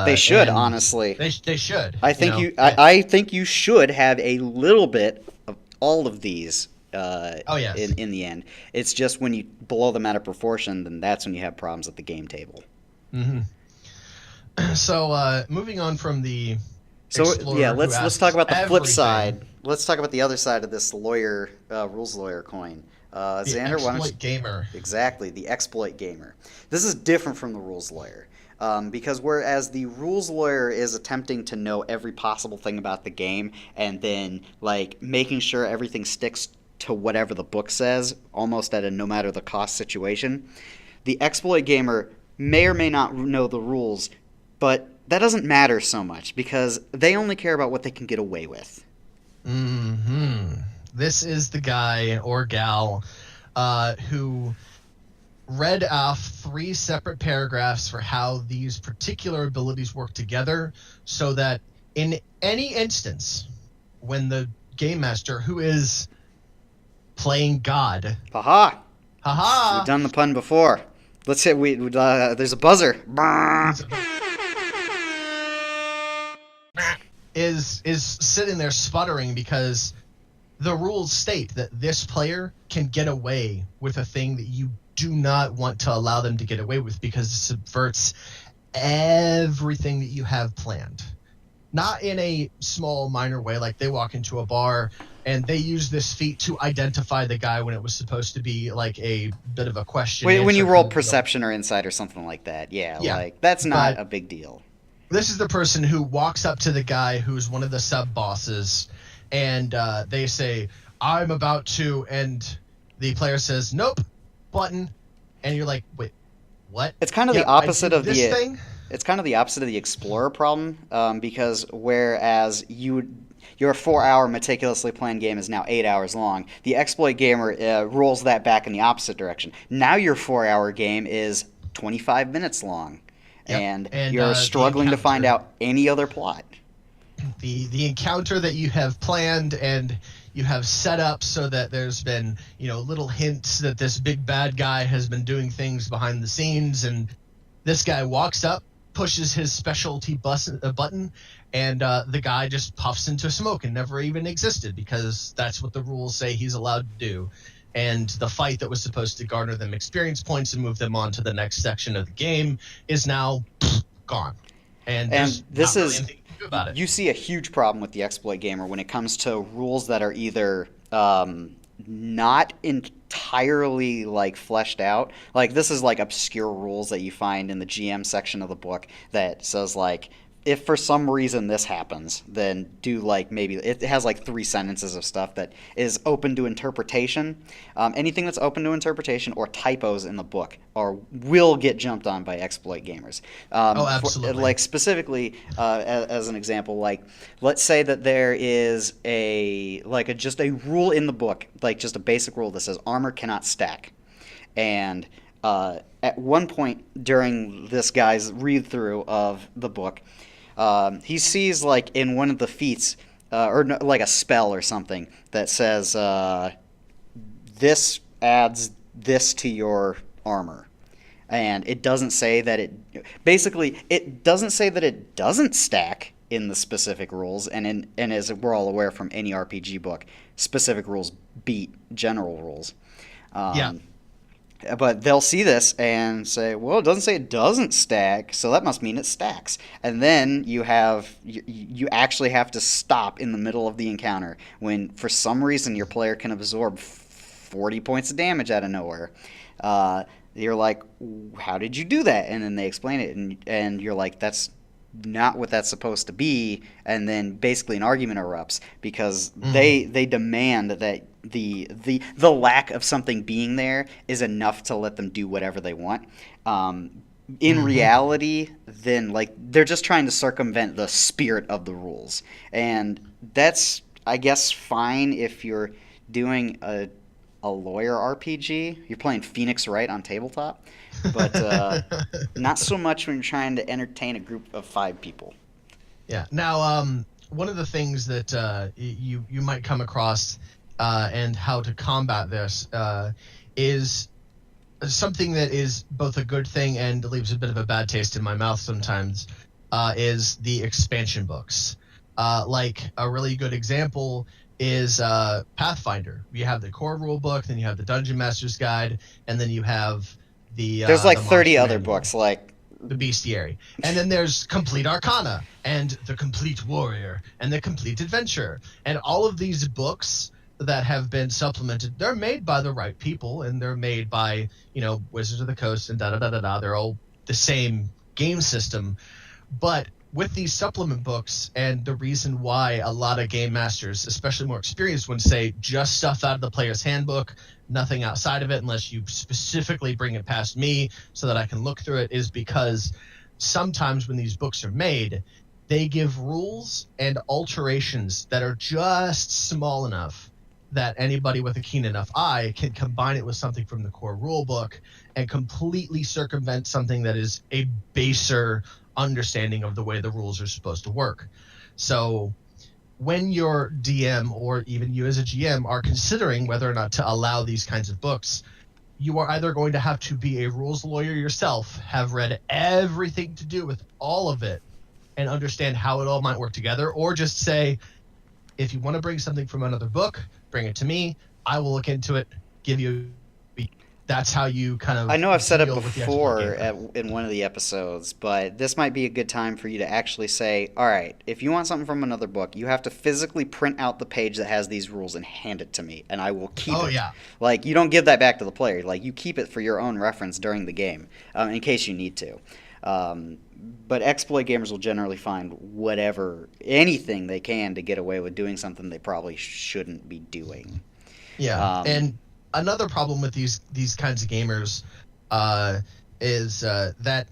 They should, honestly. They should. I think I think you should have a little bit of all of these. Yes. In the end, it's just when you blow them out of proportion, then that's when you have problems at the game table. Mm-hmm. So moving on from the explorer, yeah, let's talk about the flip side. Let's talk about the other side of this rules lawyer coin. Xander, exploit gamer. Exactly, the exploit gamer. This is different from the rules lawyer. Because whereas the rules lawyer is attempting to know every possible thing about the game and then like making sure everything sticks to whatever the book says, almost at a no matter the cost situation, the exploit gamer may or may not know the rules, but that doesn't matter so much because they only care about what they can get away with. This is the guy or gal who read off 3 separate paragraphs for how these particular abilities work together, so that in any instance when the game master, who is playing God, We've done the pun before. Let's say there's a buzzer. is sitting there sputtering because the rules state that this player can get away with a thing that you do not want to allow them to get away with, because it subverts everything that you have planned. Not in a small, minor way, like they walk into a bar and they use this feat to identify the guy when it was supposed to be like a bit of a question. When you roll perception or insight or something like that, yeah. Like that's not a big deal. This is the person who walks up to the guy who's one of the sub-bosses, and they say, "I'm about to," and the player says, "Nope, button," and you're like, "Wait, what?" It's kind of the opposite of this thing. It's kind of the opposite of the explorer problem, because whereas your 4-hour meticulously planned game is now 8 hours long, the exploit gamer rolls that back in the opposite direction. Now your 4-hour game is 25 minutes long, and you're struggling to find out any other plot. The encounter that you have planned and you have set up so that there's been, little hints that this big bad guy has been doing things behind the scenes, and this guy walks up, pushes his specialty button, and the guy just puffs into smoke and never even existed, because that's what the rules say he's allowed to do. And the fight that was supposed to garner them experience points and move them on to the next section of the game is now gone. And this is anything to do about it. You see a huge problem with the exploit gamer when it comes to rules that are either not entirely like fleshed out. Like this is like obscure rules that you find in the GM section of the book that says like, if for some reason this happens, then do like maybe it has like 3 sentences of stuff that is open to interpretation. Anything that's open to interpretation or typos in the book will get jumped on by exploit gamers. Absolutely. Like specifically, as an example, like let's say that there is just a rule in the book, like just a basic rule that says armor cannot stack, and at one point during this guy's read through of the book, he sees like in one of the feats, like a spell or something that says this adds this to your armor, and it doesn't say that it doesn't say that it doesn't stack in the specific rules, and as we're all aware from any RPG book, specific rules beat general rules. But they'll see this and say, "Well, it doesn't say it doesn't stack, so that must mean it stacks." And then you actually have to stop in the middle of the encounter when, for some reason, your player can absorb 40 points of damage out of nowhere. You're like, "How did you do that?" And then they explain it, and you're like, "That's not what that's supposed to be." And then basically an argument erupts because they demand that the lack of something being there is enough to let them do whatever they want. In reality, then like they're just trying to circumvent the spirit of the rules, and that's, I guess, fine if you're doing a lawyer RPG. You're playing Phoenix Wright on tabletop, but not so much when you're trying to entertain a group of 5 people. Yeah. Now, one of the things that you might come across and how to combat this is something that is both a good thing and leaves a bit of a bad taste in my mouth sometimes, is the expansion books. Like a really good example is Pathfinder. You have the core rule book, then you have the Dungeon Master's Guide, and then you have There's like the 30 Monster other Manual, books, like the Bestiary, and then there's Complete Arcana and the Complete Warrior and the Complete Adventure, and all of these books that have been supplemented. They're made by the right people, and they're made by Wizards of the Coast and da da da da da. They're all the same game system, but with these supplement books, and the reason why a lot of game masters, especially more experienced ones, say just stuff out of the player's handbook, nothing outside of it unless you specifically bring it past me so that I can look through it, is because sometimes when these books are made, they give rules and alterations that are just small enough that anybody with a keen enough eye can combine it with something from the core rule book and completely circumvent something that is a baser understanding of the way the rules are supposed to work. So when your DM or even you as a GM are considering whether or not to allow these kinds of books, you are either going to have to be a rules lawyer yourself, have read everything to do with all of it, and understand how it all might work together, or just say, if you want to bring something from another book, bring it to me. I will look into it, give you. That's how you kind of. I know I've said it deal with the before actual game. in one of the episodes, but this might be a good time for you to actually say, all right, if you want something from another book, you have to physically print out the page that has these rules and hand it to me, and I will keep it. Oh, yeah. Like, you don't give that back to the player. Like, you keep it for your own reference during the game, in case you need to. But exploit gamers will generally find anything they can to get away with doing something they probably shouldn't be doing. Yeah, and another problem with these kinds of gamers is that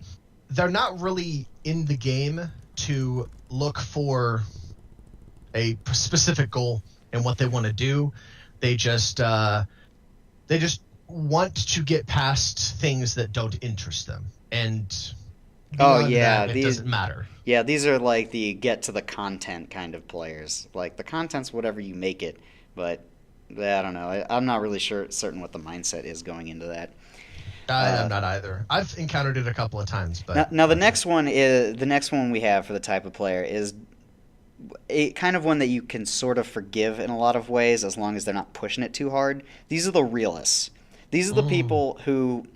they're not really in the game to look for a specific goal and what they want to do. They just want to get past things that don't interest them, and beyond that, it doesn't matter. Yeah, these are like the get to the content kind of players. Like, the content's whatever you make it, but I don't know. I'm not really certain what the mindset is going into that. I'm not either. I've encountered it a couple of times, but now the next one we have for the type of player is a kind of one that you can sort of forgive in a lot of ways as long as they're not pushing it too hard. These are the realists. These are the people who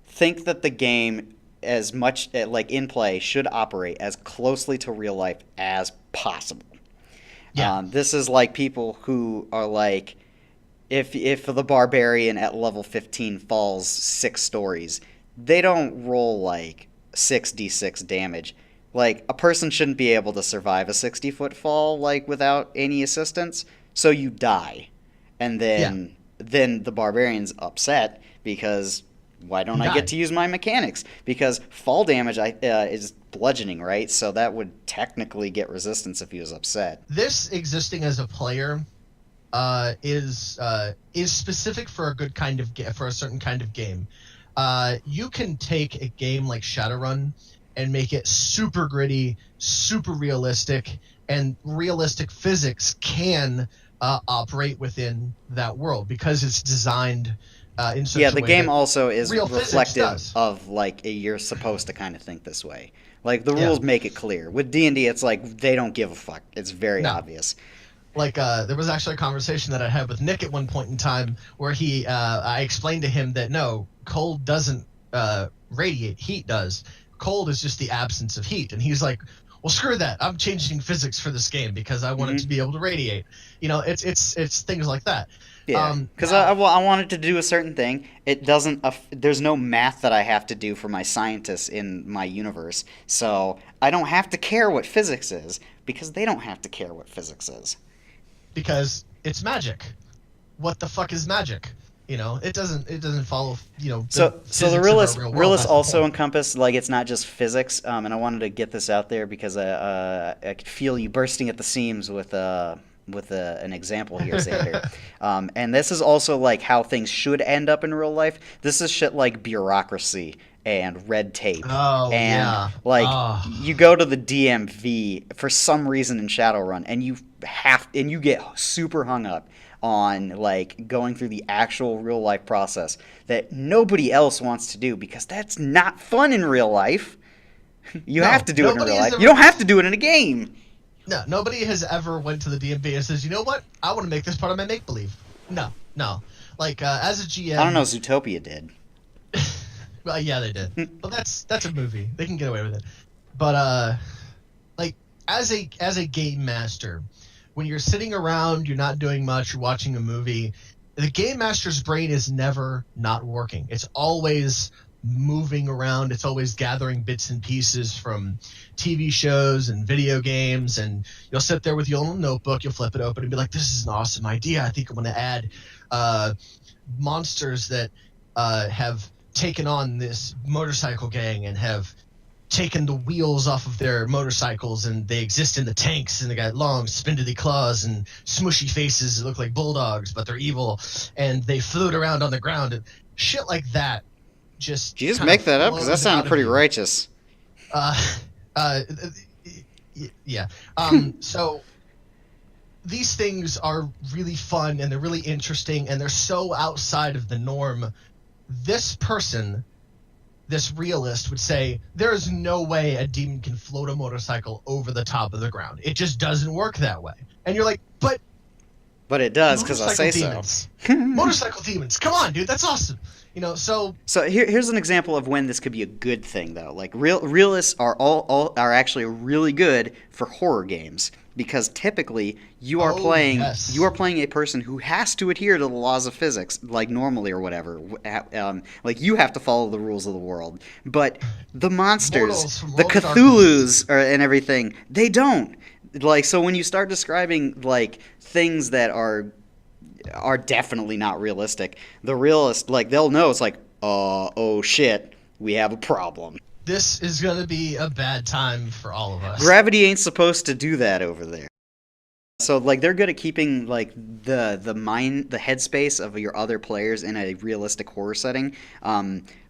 think that the game, as much like in play, should operate as closely to real life as possible. Yeah. This is like people who are like, if the barbarian at level 15 falls 6 stories, they don't roll like 6d6 damage. Like, a person shouldn't be able to survive a 60-foot fall like without any assistance, so you die. And then the barbarian's upset because why don't I get to use my mechanics? Because fall damage is bludgeoning, right? So that would technically get resistance if he was upset. This existing as a player is specific for a good kind of for a certain kind of game. You can take a game like Shadowrun and make it super gritty, super realistic, and realistic physics can operate within that world because it's designed in such a way. Yeah, the game also is real reflective of like you're supposed to kind of think this way. Like, the rules make it clear. With D&D, it's like they don't give a fuck. It's very obvious. Like, there was actually a conversation that I had with Nick at one point in time where I explained to him that, no, cold doesn't radiate, heat does. Cold is just the absence of heat. And he's like, well, screw that. I'm changing physics for this game because I want it to be able to radiate. It's things like that. Yeah, because I wanted to do a certain thing. It doesn't. There's no math that I have to do for my scientists in my universe, so I don't have to care what physics is because they don't have to care what physics is. Because it's magic. What the fuck is magic? It doesn't follow. So the realists also encompass. encompass, like, it's not just physics. And I wanted to get this out there because I could feel you bursting at the seams with an example here, Xander. And this is also like how things should end up in real life. This is shit like bureaucracy and red tape. Oh, and yeah. like you go to the DMV for some reason in Shadowrun, and you get super hung up on like going through the actual real life process that nobody else wants to do because that's not fun in real life. You have to do it in real life. You don't have to do it in a game. No, nobody has ever went to the DMV and says, you know what? I want to make this part of my make-believe. No. Like, as a GM... I don't know, Zootopia did. Well, yeah, they did. But that's a movie. They can get away with it. But, like, as a game master, when you're sitting around, you're not doing much, you're watching a movie, the game master's brain is never not working. It's always moving around. It's always gathering bits and pieces from TV shows and video games, and you'll sit there with your little notebook, you'll flip it open and be like, this is an awesome idea. I think I'm going to add monsters that have taken on this motorcycle gang and have taken the wheels off of their motorcycles, and they exist in the tanks, and they got long spindly claws and smushy faces that look like bulldogs, but they're evil, and they float around on the ground and shit like that. Did you just make that up? Because that sounded pretty righteous. Yeah. So these things are really fun, and they're really interesting, and they're so outside of the norm. This person, this realist, would say, there is no way a demon can float a motorcycle over the top of the ground. It just doesn't work that way. And you're like, but it does, because I say demons. So. Motorcycle demons. Come on, dude. That's awesome. So here's an example of when this could be a good thing, though. Like, realists are actually really good for horror games because typically you are playing a person who has to adhere to the laws of physics, like normally or whatever. Like, you have to follow the rules of the world, but the monsters, the Cthulhu's, and everything, they don't. Like, so when you start describing like things that are definitely not realistic, the realist, like, they'll know it's like, oh shit, we have a problem. This is going to be a bad time for all of us. Gravity ain't supposed to do that over there. So, like, they're good at keeping, like, the mind, the headspace of your other players in a realistic horror setting,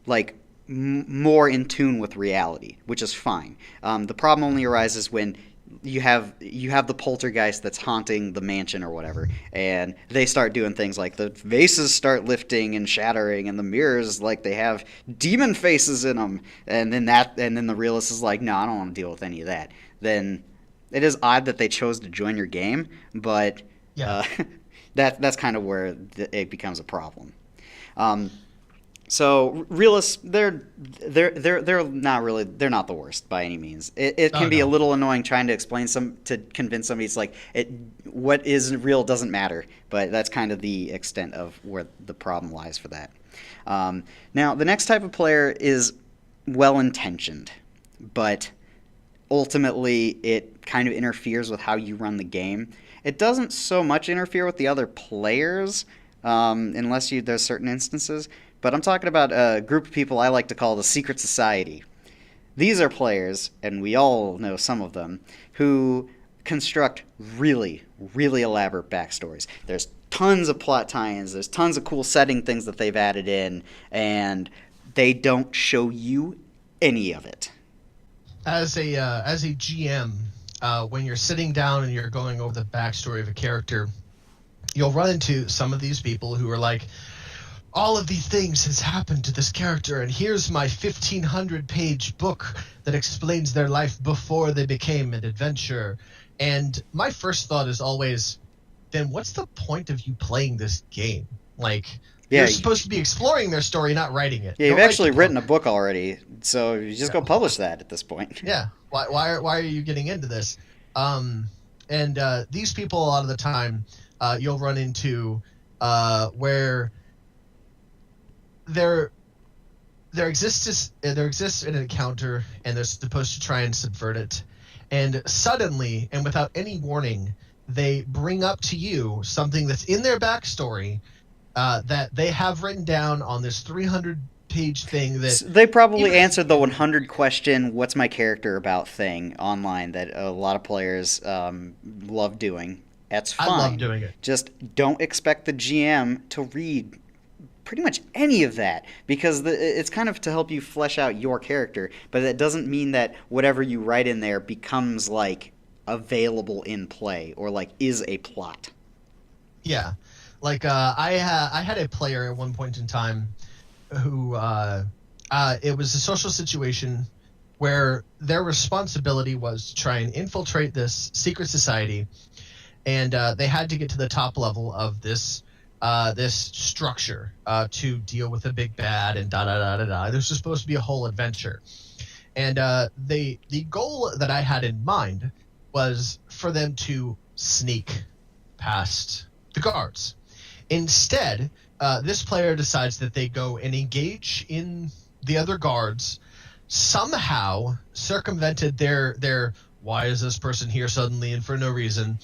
like, more in tune with reality, which is fine. The problem only arises when you have the poltergeist that's haunting the mansion or whatever, and they start doing things like the vases start lifting and shattering, and the mirrors, like, they have demon faces in them, and then the realist is like, no, I don't want to deal with any of that. Then it is odd that they chose to join your game, but yeah, that's kind of where it becomes a problem. So realists, they're not really, they're not the worst by any means. It can be a little annoying trying to convince somebody it's like what is real doesn't matter, but that's kind of the extent of where the problem lies for that. Now the next type of player is well-intentioned, but ultimately it kind of interferes with how you run the game. It doesn't so much interfere with the other players, unless there's certain instances. But I'm talking about a group of people I like to call the Secret Society. These are players, and we all know some of them, who construct really, really elaborate backstories. There's tons of plot tie-ins, there's tons of cool setting things that they've added in, and they don't show you any of it. As a GM, when you're sitting down and you're going over the backstory of a character, you'll run into some of these people who are like, all of these things has happened to this character, and here's my 1,500-page book that explains their life before they became an adventurer. And my first thought is always, then what's the point of you playing this game? Like, Yeah, You're supposed to be exploring their story, not writing it. yeah, you've Don't write the actually written a book. book already, so you just Yeah. go publish that at this point. Yeah. Why are you getting into this? Um, and these people, a lot of the time, you'll run into where there there exists an encounter, and they're supposed to try and subvert it, and suddenly and without any warning, they bring up to you something that's in their backstory that they have written down on this 300-page thing that They probably even if answered the 100 question, what's my character about thing online that a lot of players love doing. That's I love fine. doing it. Just don't expect the GM to read pretty much any of that because it's kind of to help you flesh out your character, but that doesn't mean that whatever you write in there becomes like available in play or like is a plot. Yeah, like I had a player at one point in time who it was a social situation where their responsibility was to try and infiltrate this secret society, and they had to get to the top level of this structure to deal with a big bad and da da da da da. This was supposed to be a whole adventure, and the goal that I had in mind was for them to sneak past the guards. Instead, this player decides that they go and engage in the other guards, somehow circumvented their why is this person here suddenly and for no reason,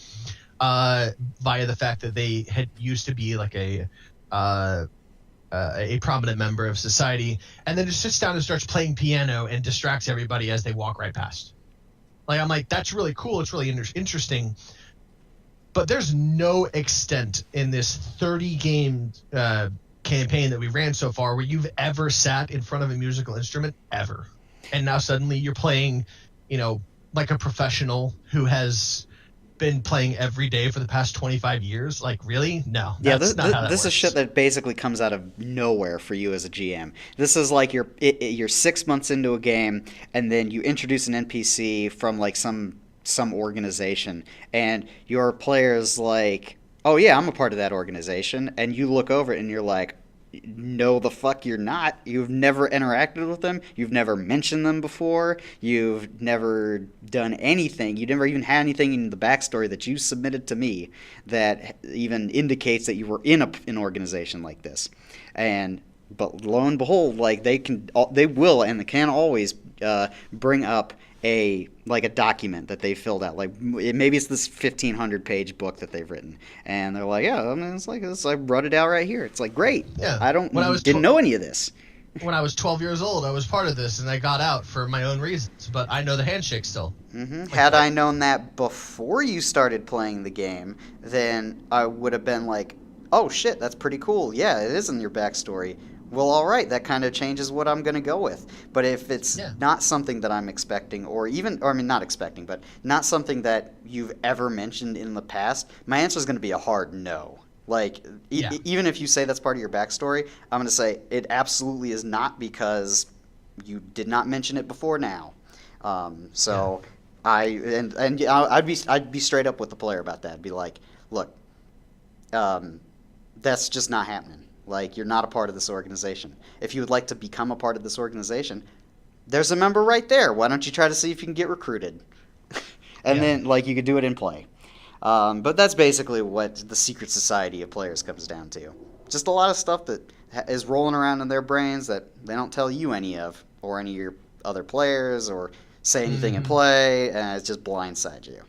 via the fact that they had used to be like a prominent member of society, and then just sits down and starts playing piano and distracts everybody as they walk right past. Like, I'm like, that's really cool. It's really interesting. But there's no extent in this 30-game campaign that we ran so far where you've ever sat in front of a musical instrument ever. And now suddenly you're playing, like a professional who has been playing every day for the past 25 years. Like, really? No, Yeah, that's not how that this is works. shit that basically comes out of nowhere for you as a GM. This is like you're 6 months into a game, and then you introduce an NPC from like some organization, and your player's like, "Oh yeah, I'm a part of that organization," and you look over it and you're like, "No, the fuck you're not. You've never interacted with them. You've never mentioned them before. You've never done anything. You never even had anything in the backstory that you submitted to me that even indicates that you were in an organization like this." And but lo and behold, like they will, and they can always bring up a document that they filled out. Like maybe it's this 1,500-page book that they've written, and they're like, "Yeah, I mean, it's like this. I wrote it out right here." It's like, great. Yeah. I didn't know any of this. When I was 12 years old, I was part of this, and I got out for my own reasons. But I know the handshake still. Like, Had I known that before you started playing the game, then I would have been like, "Oh shit, that's pretty cool. Yeah, it is in your backstory. Well, all right, that kind of changes what I'm going to go with." But if it's Yeah. not something that I'm expecting, or I mean, not expecting, but not something that you've ever mentioned in the past, my answer is going to be a hard no. Like, Yeah. even if you say that's part of your backstory, I'm going to say it absolutely is not because you did not mention it before now. So I'd be straight up with the player about that. I'd be like, look, that's just not happening. Like, you're not a part of this organization. If you would like to become a part of this organization, there's a member right there. Why don't you try to see if you can get recruited? And Yeah. then, like, you could do it in play. But that's basically what the secret society of players comes down to. Just a lot of stuff that is rolling around in their brains that they don't tell you any of, or any of your other players, or say anything in play, and it just blindsides you.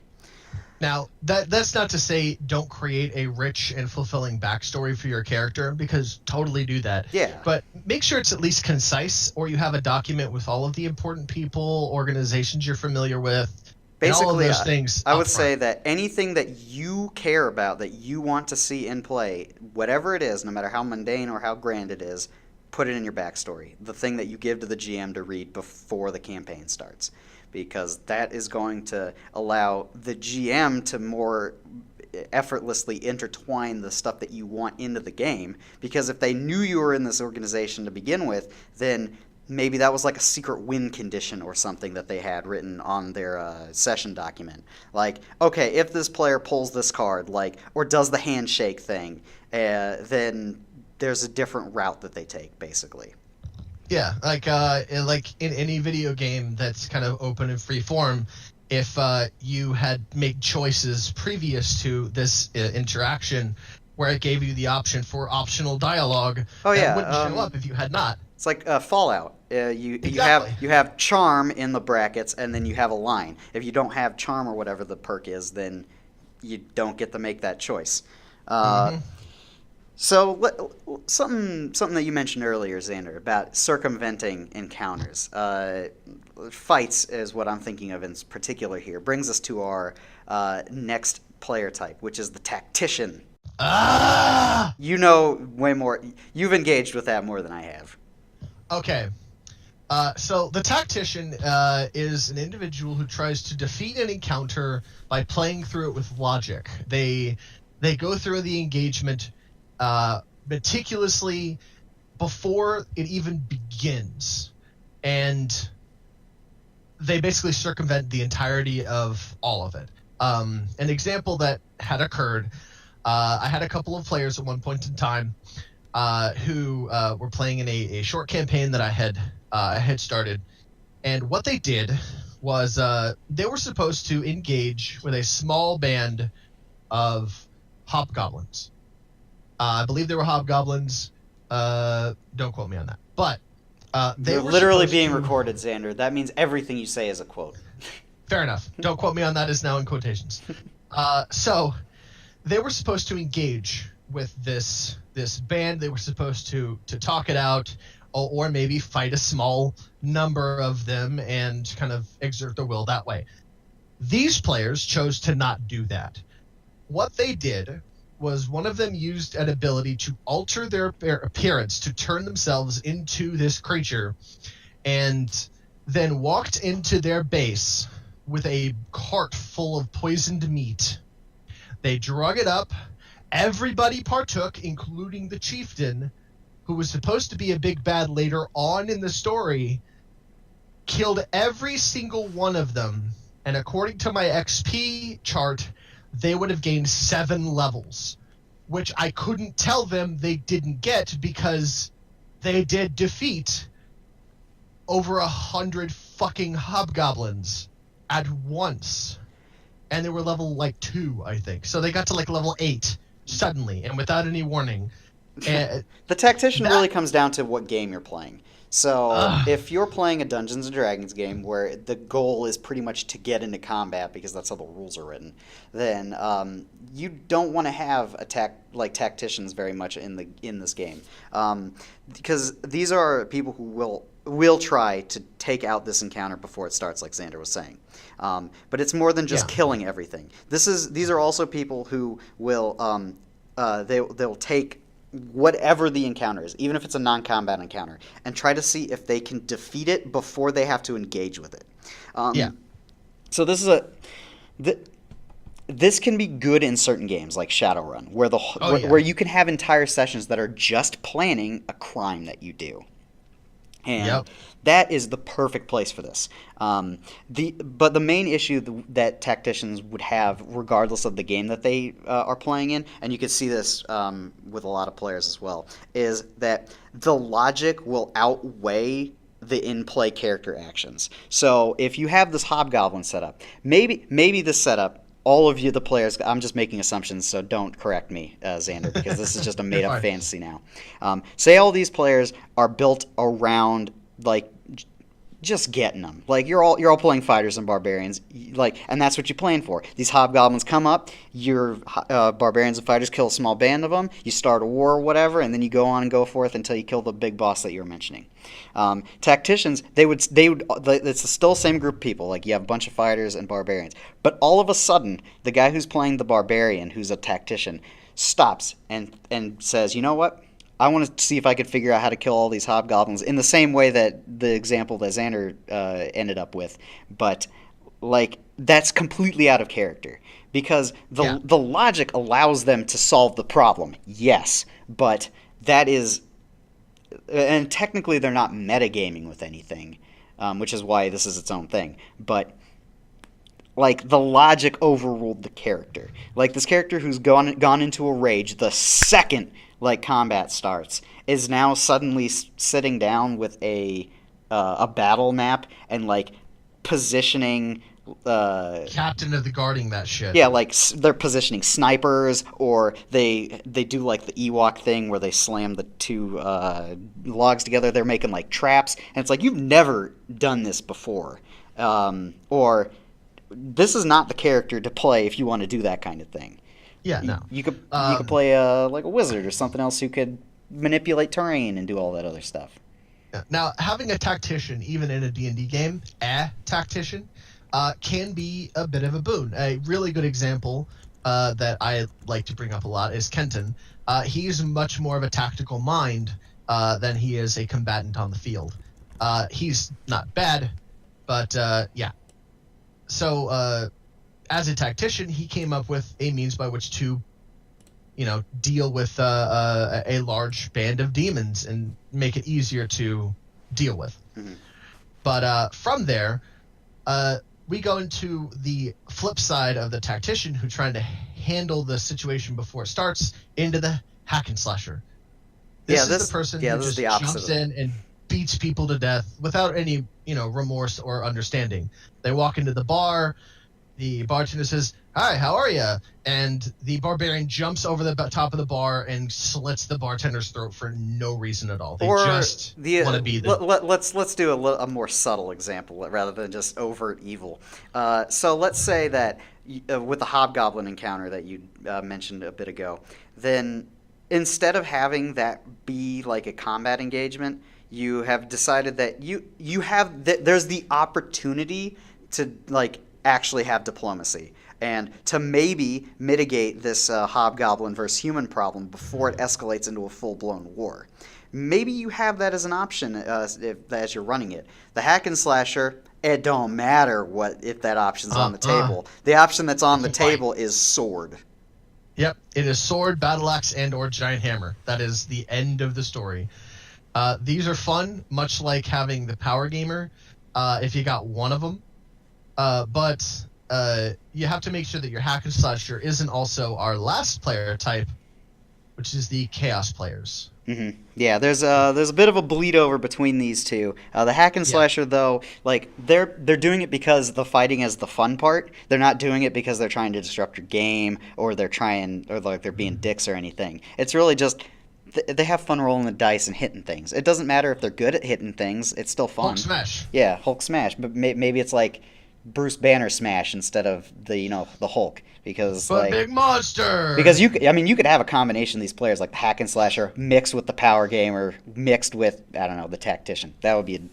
Now, that's not to say don't create a rich and fulfilling backstory for your character, because totally do that. Yeah. But make sure it's at least concise, or you have a document with all of the important people, organizations you're familiar with, and all of Basically, those things. I would up say front. that anything that you care about, that you want to see in play, whatever it is, no matter how mundane or how grand it is, put it in your backstory. The thing that you give to the GM to read before the campaign starts. Because that is going to allow the GM to more effortlessly intertwine the stuff that you want into the game. Because if they knew you were in this organization to begin with, then maybe that was like a secret win condition or something that they had written on their session document. Like, okay, if this player pulls this card, like, or does the handshake thing, then there's a different route that they take, basically. Yeah, like in any video game that's kind of open and free form, if you had made choices previous to this interaction where it gave you the option for optional dialogue, Oh that yeah, wouldn't show up if you had not. it's like Fallout. You Exactly. you have charm in the brackets, and then you have a line. If you don't have charm or whatever the perk is, then you don't get to make that choice. Uh, Hmm. something that you mentioned earlier, Xander, about circumventing encounters. Fights is what I'm thinking of in particular here. Brings us to our next player type, which is the tactician. Ah! You know way more. You've engaged with that more than I have. Okay. So the tactician is an individual who tries to defeat an encounter by playing through it with logic. They go through the engagement meticulously before it even begins, and they basically circumvent the entirety of all of it. An example that had occurred, I had a couple of players at one point in time who were playing in a short campaign that I had started, and what they did was they were supposed to engage with a small band of hobgoblins. I believe they were hobgoblins. Don't quote me on that, but they They're were literally supposed being to... recorded, Xander. That means everything you say is a quote. Fair enough. Don't quote me on that. Is now in quotations. So they were supposed to engage with this band. They were supposed to talk it out, or maybe fight a small number of them and kind of exert their will that way. These players chose to not do that. What they did was one of them used an ability to alter their appearance to turn themselves into this creature, and then walked into their base with a cart full of poisoned meat. They drug it up. Everybody partook, including the chieftain, who was supposed to be a big bad later on in the story, killed every single one of them, and according to my XP chart, they would have gained 7 levels, which I couldn't tell them they didn't get because they did defeat over 100 fucking hobgoblins at once. And they were level, 2, I think. So they got to, level 8 suddenly and without any warning. And The tactician that- really comes down to what game you're playing. So Ugh. if you're playing a Dungeons and Dragons game where the goal is pretty much to get into combat because that's how the rules are written, then you don't want to have tacticians very much in this game, because these are people who will try to take out this encounter before it starts, like Xander was saying. But it's more than just Yeah. killing everything. These are also people who will they'll take whatever the encounter is, even if it's a non-combat encounter, and try to see if they can defeat it before they have to engage with it. Yeah. So this can be good in certain games like Shadowrun, where Yeah. where you can have entire sessions that are just planning a crime that you do. And Yep. that is the perfect place for this. But the main issue that tacticians would have, regardless of the game that they are playing in, and you can see this with a lot of players as well, is that the logic will outweigh the in-play character actions. So if you have this hobgoblin setup, maybe this setup, all of you, the players, I'm just making assumptions, so don't correct me, Xander, because this is just a made-up Fine. fantasy now. Say all these players are built around just getting them. You're all playing fighters and barbarians, and that's what you're playing for. These hobgoblins come up, your barbarians and fighters kill a small band of them, you start a war or whatever, and then you go on and go forth until you kill the big boss that you were mentioning. Tacticians, they would it's still the same group of people. You have a bunch of fighters and barbarians, but all of a sudden, the guy who's playing the barbarian, who's a tactician, stops and says, "You know what? I want to see if I could figure out how to kill all these hobgoblins in the same way that the example that Xander ended up with." But that's completely out of character, because the logic allows them to solve the problem. Yes, but that is, and technically they're not metagaming with anything, which is why this is its own thing. But the logic overruled the character. This character who's gone into a rage the second like combat starts, is now suddenly sitting down with a battle map and like positioning. Captain of the guarding that shit. Yeah, like they're positioning snipers, or they do like the Ewok thing where they slam the two logs together. They're making like traps, and it's like you've never done this before, or this is not the character to play if you want to do that kind of thing. Yeah, no. You could play like a wizard or something else who could manipulate terrain and do all that other stuff. Now, having a tactician, even in a D&D game, tactician, can be a bit of a boon. A really good example that I like to bring up a lot is Kenton. He's much more of a tactical mind than he is a combatant on the field. He's not bad, but yeah. So as a tactician, he came up with a means by which to, deal with a large band of demons and make it easier to deal with. Mm-hmm. But from there, we go into the flip side of the tactician who trying to handle the situation before it starts into the hack and slasher. This is the person who just jumps in and beats people to death without any, remorse or understanding. They walk into the bar, the bartender says, "Hi, how are you?" And the barbarian jumps over the top of the bar and slits the bartender's throat for no reason at all. They just want to be the... Let's do a more subtle example rather than just overt evil. So let's say that with the hobgoblin encounter that you mentioned a bit ago, then instead of having that be like a combat engagement, you have decided that you have there's the opportunity to like actually have diplomacy and to maybe mitigate this hobgoblin versus human problem before it escalates into a full-blown war. Maybe you have that as an option as you're running it. The hack and slasher, it don't matter if that option's on the table. The option that's on the table is sword. Yep, it is sword, battle axe, and or giant hammer. That is the end of the story. These are fun, much like having the power gamer if you got one of them. But you have to make sure that your hack and slasher isn't also our last player type, which is the chaos players. Mm-hmm. Yeah, there's a bit of a bleed over between these two. The hack and slasher, though, like they're doing it because the fighting is the fun part. They're not doing it because they're trying to disrupt your game or they're being dicks or anything. It's really just they have fun rolling the dice and hitting things. It doesn't matter if they're good at hitting things; it's still fun. Hulk smash. Yeah, Hulk smash. But maybe it's like Bruce Banner smash instead of the Hulk, because big monster. Because you could have a combination of these players, like the hack and slasher mixed with the power gamer mixed with the tactician. That would be an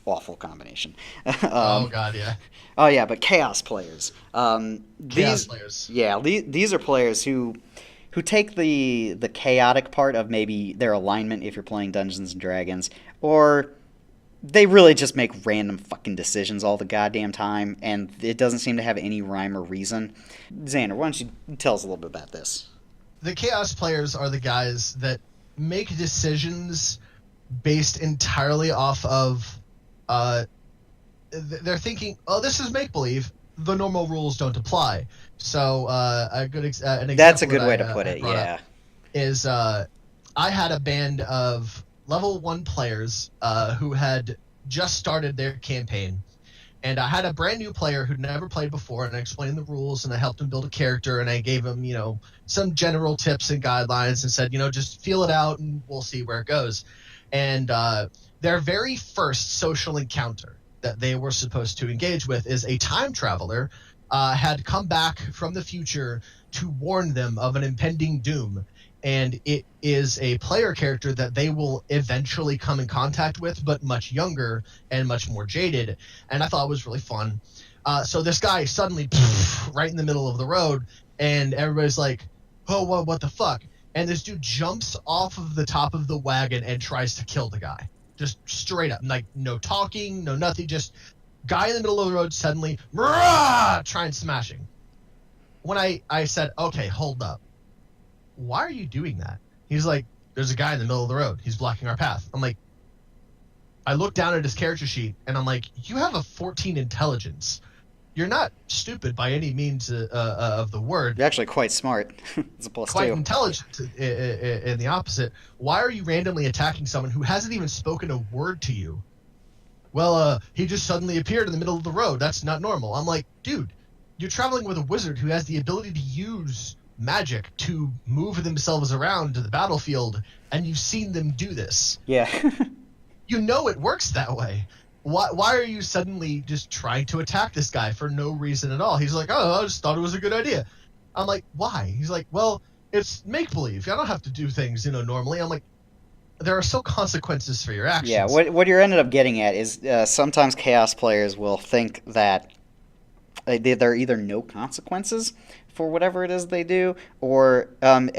awful combination. Oh god, yeah. Oh yeah, but chaos players. Chaos players. Yeah, these are players who take the chaotic part of maybe their alignment if you're playing Dungeons and Dragons, or they really just make random fucking decisions all the goddamn time, and it doesn't seem to have any rhyme or reason. Xander, why don't you tell us a little bit about this? The chaos players are the guys that make decisions based entirely off of they're thinking, oh, this is make-believe. The normal rules don't apply. So an example that's a good way to put it, yeah. Is I had a band of level 1 players who had just started their campaign. And I had a brand new player who'd never played before, and I explained the rules, and I helped him build a character, and I gave him, some general tips and guidelines and said, just feel it out, and we'll see where it goes. And their very first social encounter that they were supposed to engage with is a time traveler had come back from the future to warn them of an impending doom. And it is a player character that they will eventually come in contact with, but much younger and much more jaded. And I thought it was really fun. So this guy suddenly, right in the middle of the road, and everybody's like, oh, what the fuck? And this dude jumps off of the top of the wagon and tries to kill the guy. Just straight up. Like, no talking, no nothing. Just guy in the middle of the road suddenly, trying smashing. When I said, okay, hold up. Why are you doing that? He's like, there's a guy in the middle of the road. He's blocking our path. I'm like, I look down at his character sheet, and I'm like, you have a 14 intelligence. you're not stupid by any means of the word. You're actually quite smart. It's a plus Quite 2. intelligent in the opposite. Why are you randomly attacking someone who hasn't even spoken a word to you? Well, he just suddenly appeared in the middle of the road. That's not normal. I'm like, dude, you're traveling with a wizard who has the ability to use magic to move themselves around to the battlefield, and you've seen them do this. Yeah. You know it works that way. Why are you suddenly just trying to attack this guy for no reason at all? He's like, oh, I just thought it was a good idea. I'm like, why? He's like, well, it's make-believe. I don't have to do things, normally. I'm like, there are still consequences for your actions. Yeah, what you're ended up getting at is sometimes Chaos players will think that there are either no consequences for whatever it is they do, or and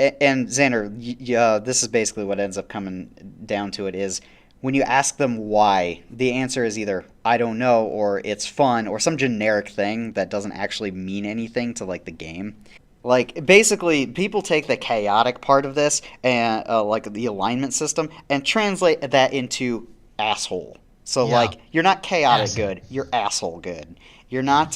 Xander, this is basically what ends up coming down to it is when you ask them why, the answer is either I don't know, or it's fun, or some generic thing that doesn't actually mean anything to like the game. Like, basically, people take the chaotic part of this, and like the alignment system, and translate that into asshole. So, like, you're not chaotic good, you're asshole good. You're not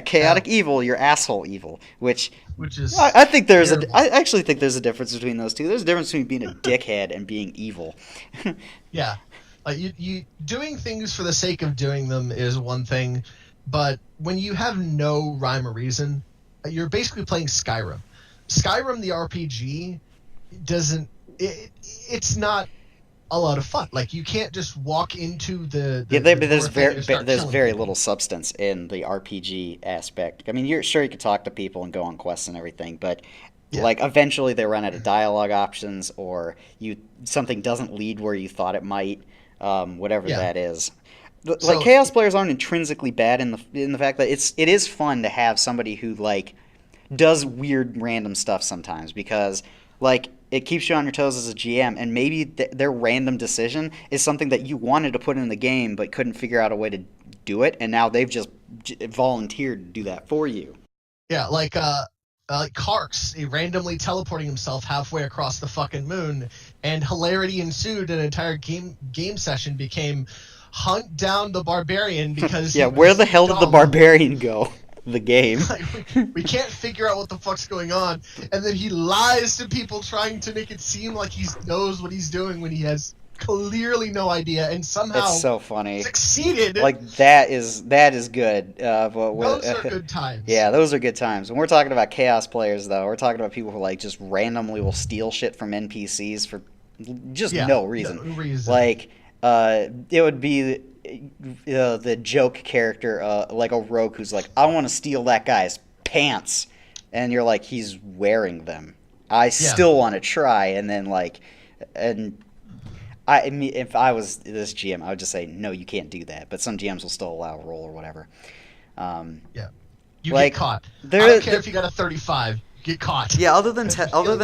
chaotic evil, you're asshole evil. Which is I think I actually think there's a difference between those two. There's a difference between being a dickhead and being evil. Yeah, you doing things for the sake of doing them is one thing, but when you have no rhyme or reason, you're basically playing Skyrim. Skyrim, the RPG, it's not a lot of fun. Like, you can't just walk into there's very little substance in the RPG aspect. I mean, you could talk to people and go on quests and everything, but like eventually they run out of dialogue options, or something doesn't lead where you thought it might, whatever that is. Like, Chaos players aren't intrinsically bad in the fact that it is fun to have somebody who like does weird random stuff sometimes, because like it keeps you on your toes as a GM, and maybe their random decision is something that you wanted to put in the game but couldn't figure out a way to do it, and now they've just volunteered to do that for you. Yeah, like Karks, he randomly teleporting himself halfway across the fucking moon, and hilarity ensued. An entire game session became hunt down the barbarian because where the hell did the barbarian go? The game. Like, we can't figure out what the fuck's going on, and then he lies to people trying to make it seem like he knows what he's doing when he has clearly no idea, and somehow it's so funny succeeded. Like, that is good. Those are good times. Yeah, those are good times. When we're talking about Chaos players, though, we're talking about people who like just randomly will steal shit from NPCs for just no reason. No reason. Like, it would be the joke character, like a rogue who's like, I want to steal that guy's pants, and you're like, he's wearing them. I still want to try, and then like, I mean, if I was this GM, I would just say, no, you can't do that. But some GMs will still allow a roll or whatever. You get caught. I don't care if you got a 35. You get caught. Yeah, other than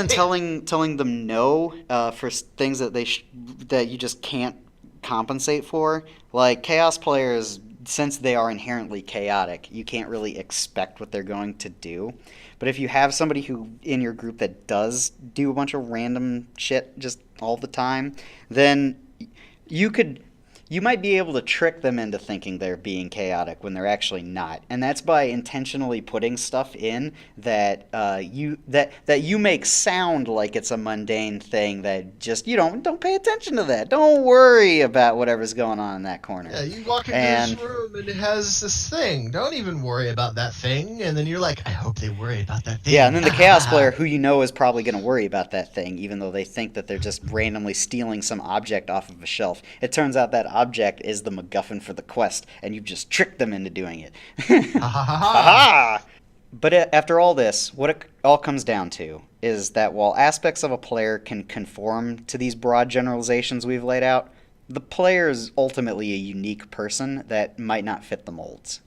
telling them no for things that that you just can't compensate for, like Chaos players, since they are inherently chaotic, you can't really expect what they're going to do. But if you have somebody who in your group that does do a bunch of random shit just all the time, then you might be able to trick them into thinking they're being chaotic when they're actually not. And that's by intentionally putting stuff in that you make sound like it's a mundane thing that just don't pay attention to that. Don't worry about whatever's going on in that corner. Yeah, you walk into this room and it has this thing. Don't even worry about that thing. And then you're like, I hope they worry about that thing. Yeah, and then the Chaos player, who is probably going to worry about that thing, even though they think that they're just randomly stealing some object off of a shelf. It turns out that object is the MacGuffin for the quest, and you've just tricked them into doing it. But after all this, what it all comes down to is that while aspects of a player can conform to these broad generalizations we've laid out, the player is ultimately a unique person that might not fit the molds.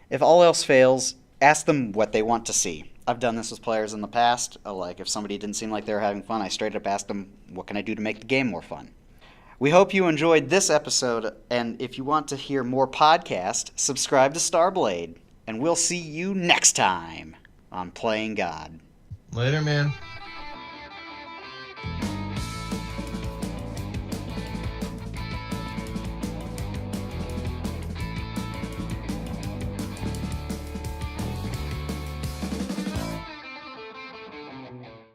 If all else fails, ask them what they want to see. I've done this with players in the past. Like, if somebody didn't seem like they were having fun, I straight up asked them, what can I do to make the game more fun? We hope you enjoyed this episode, and if you want to hear more podcasts, subscribe to Starblade, and we'll see you next time on Playing God. Later, man.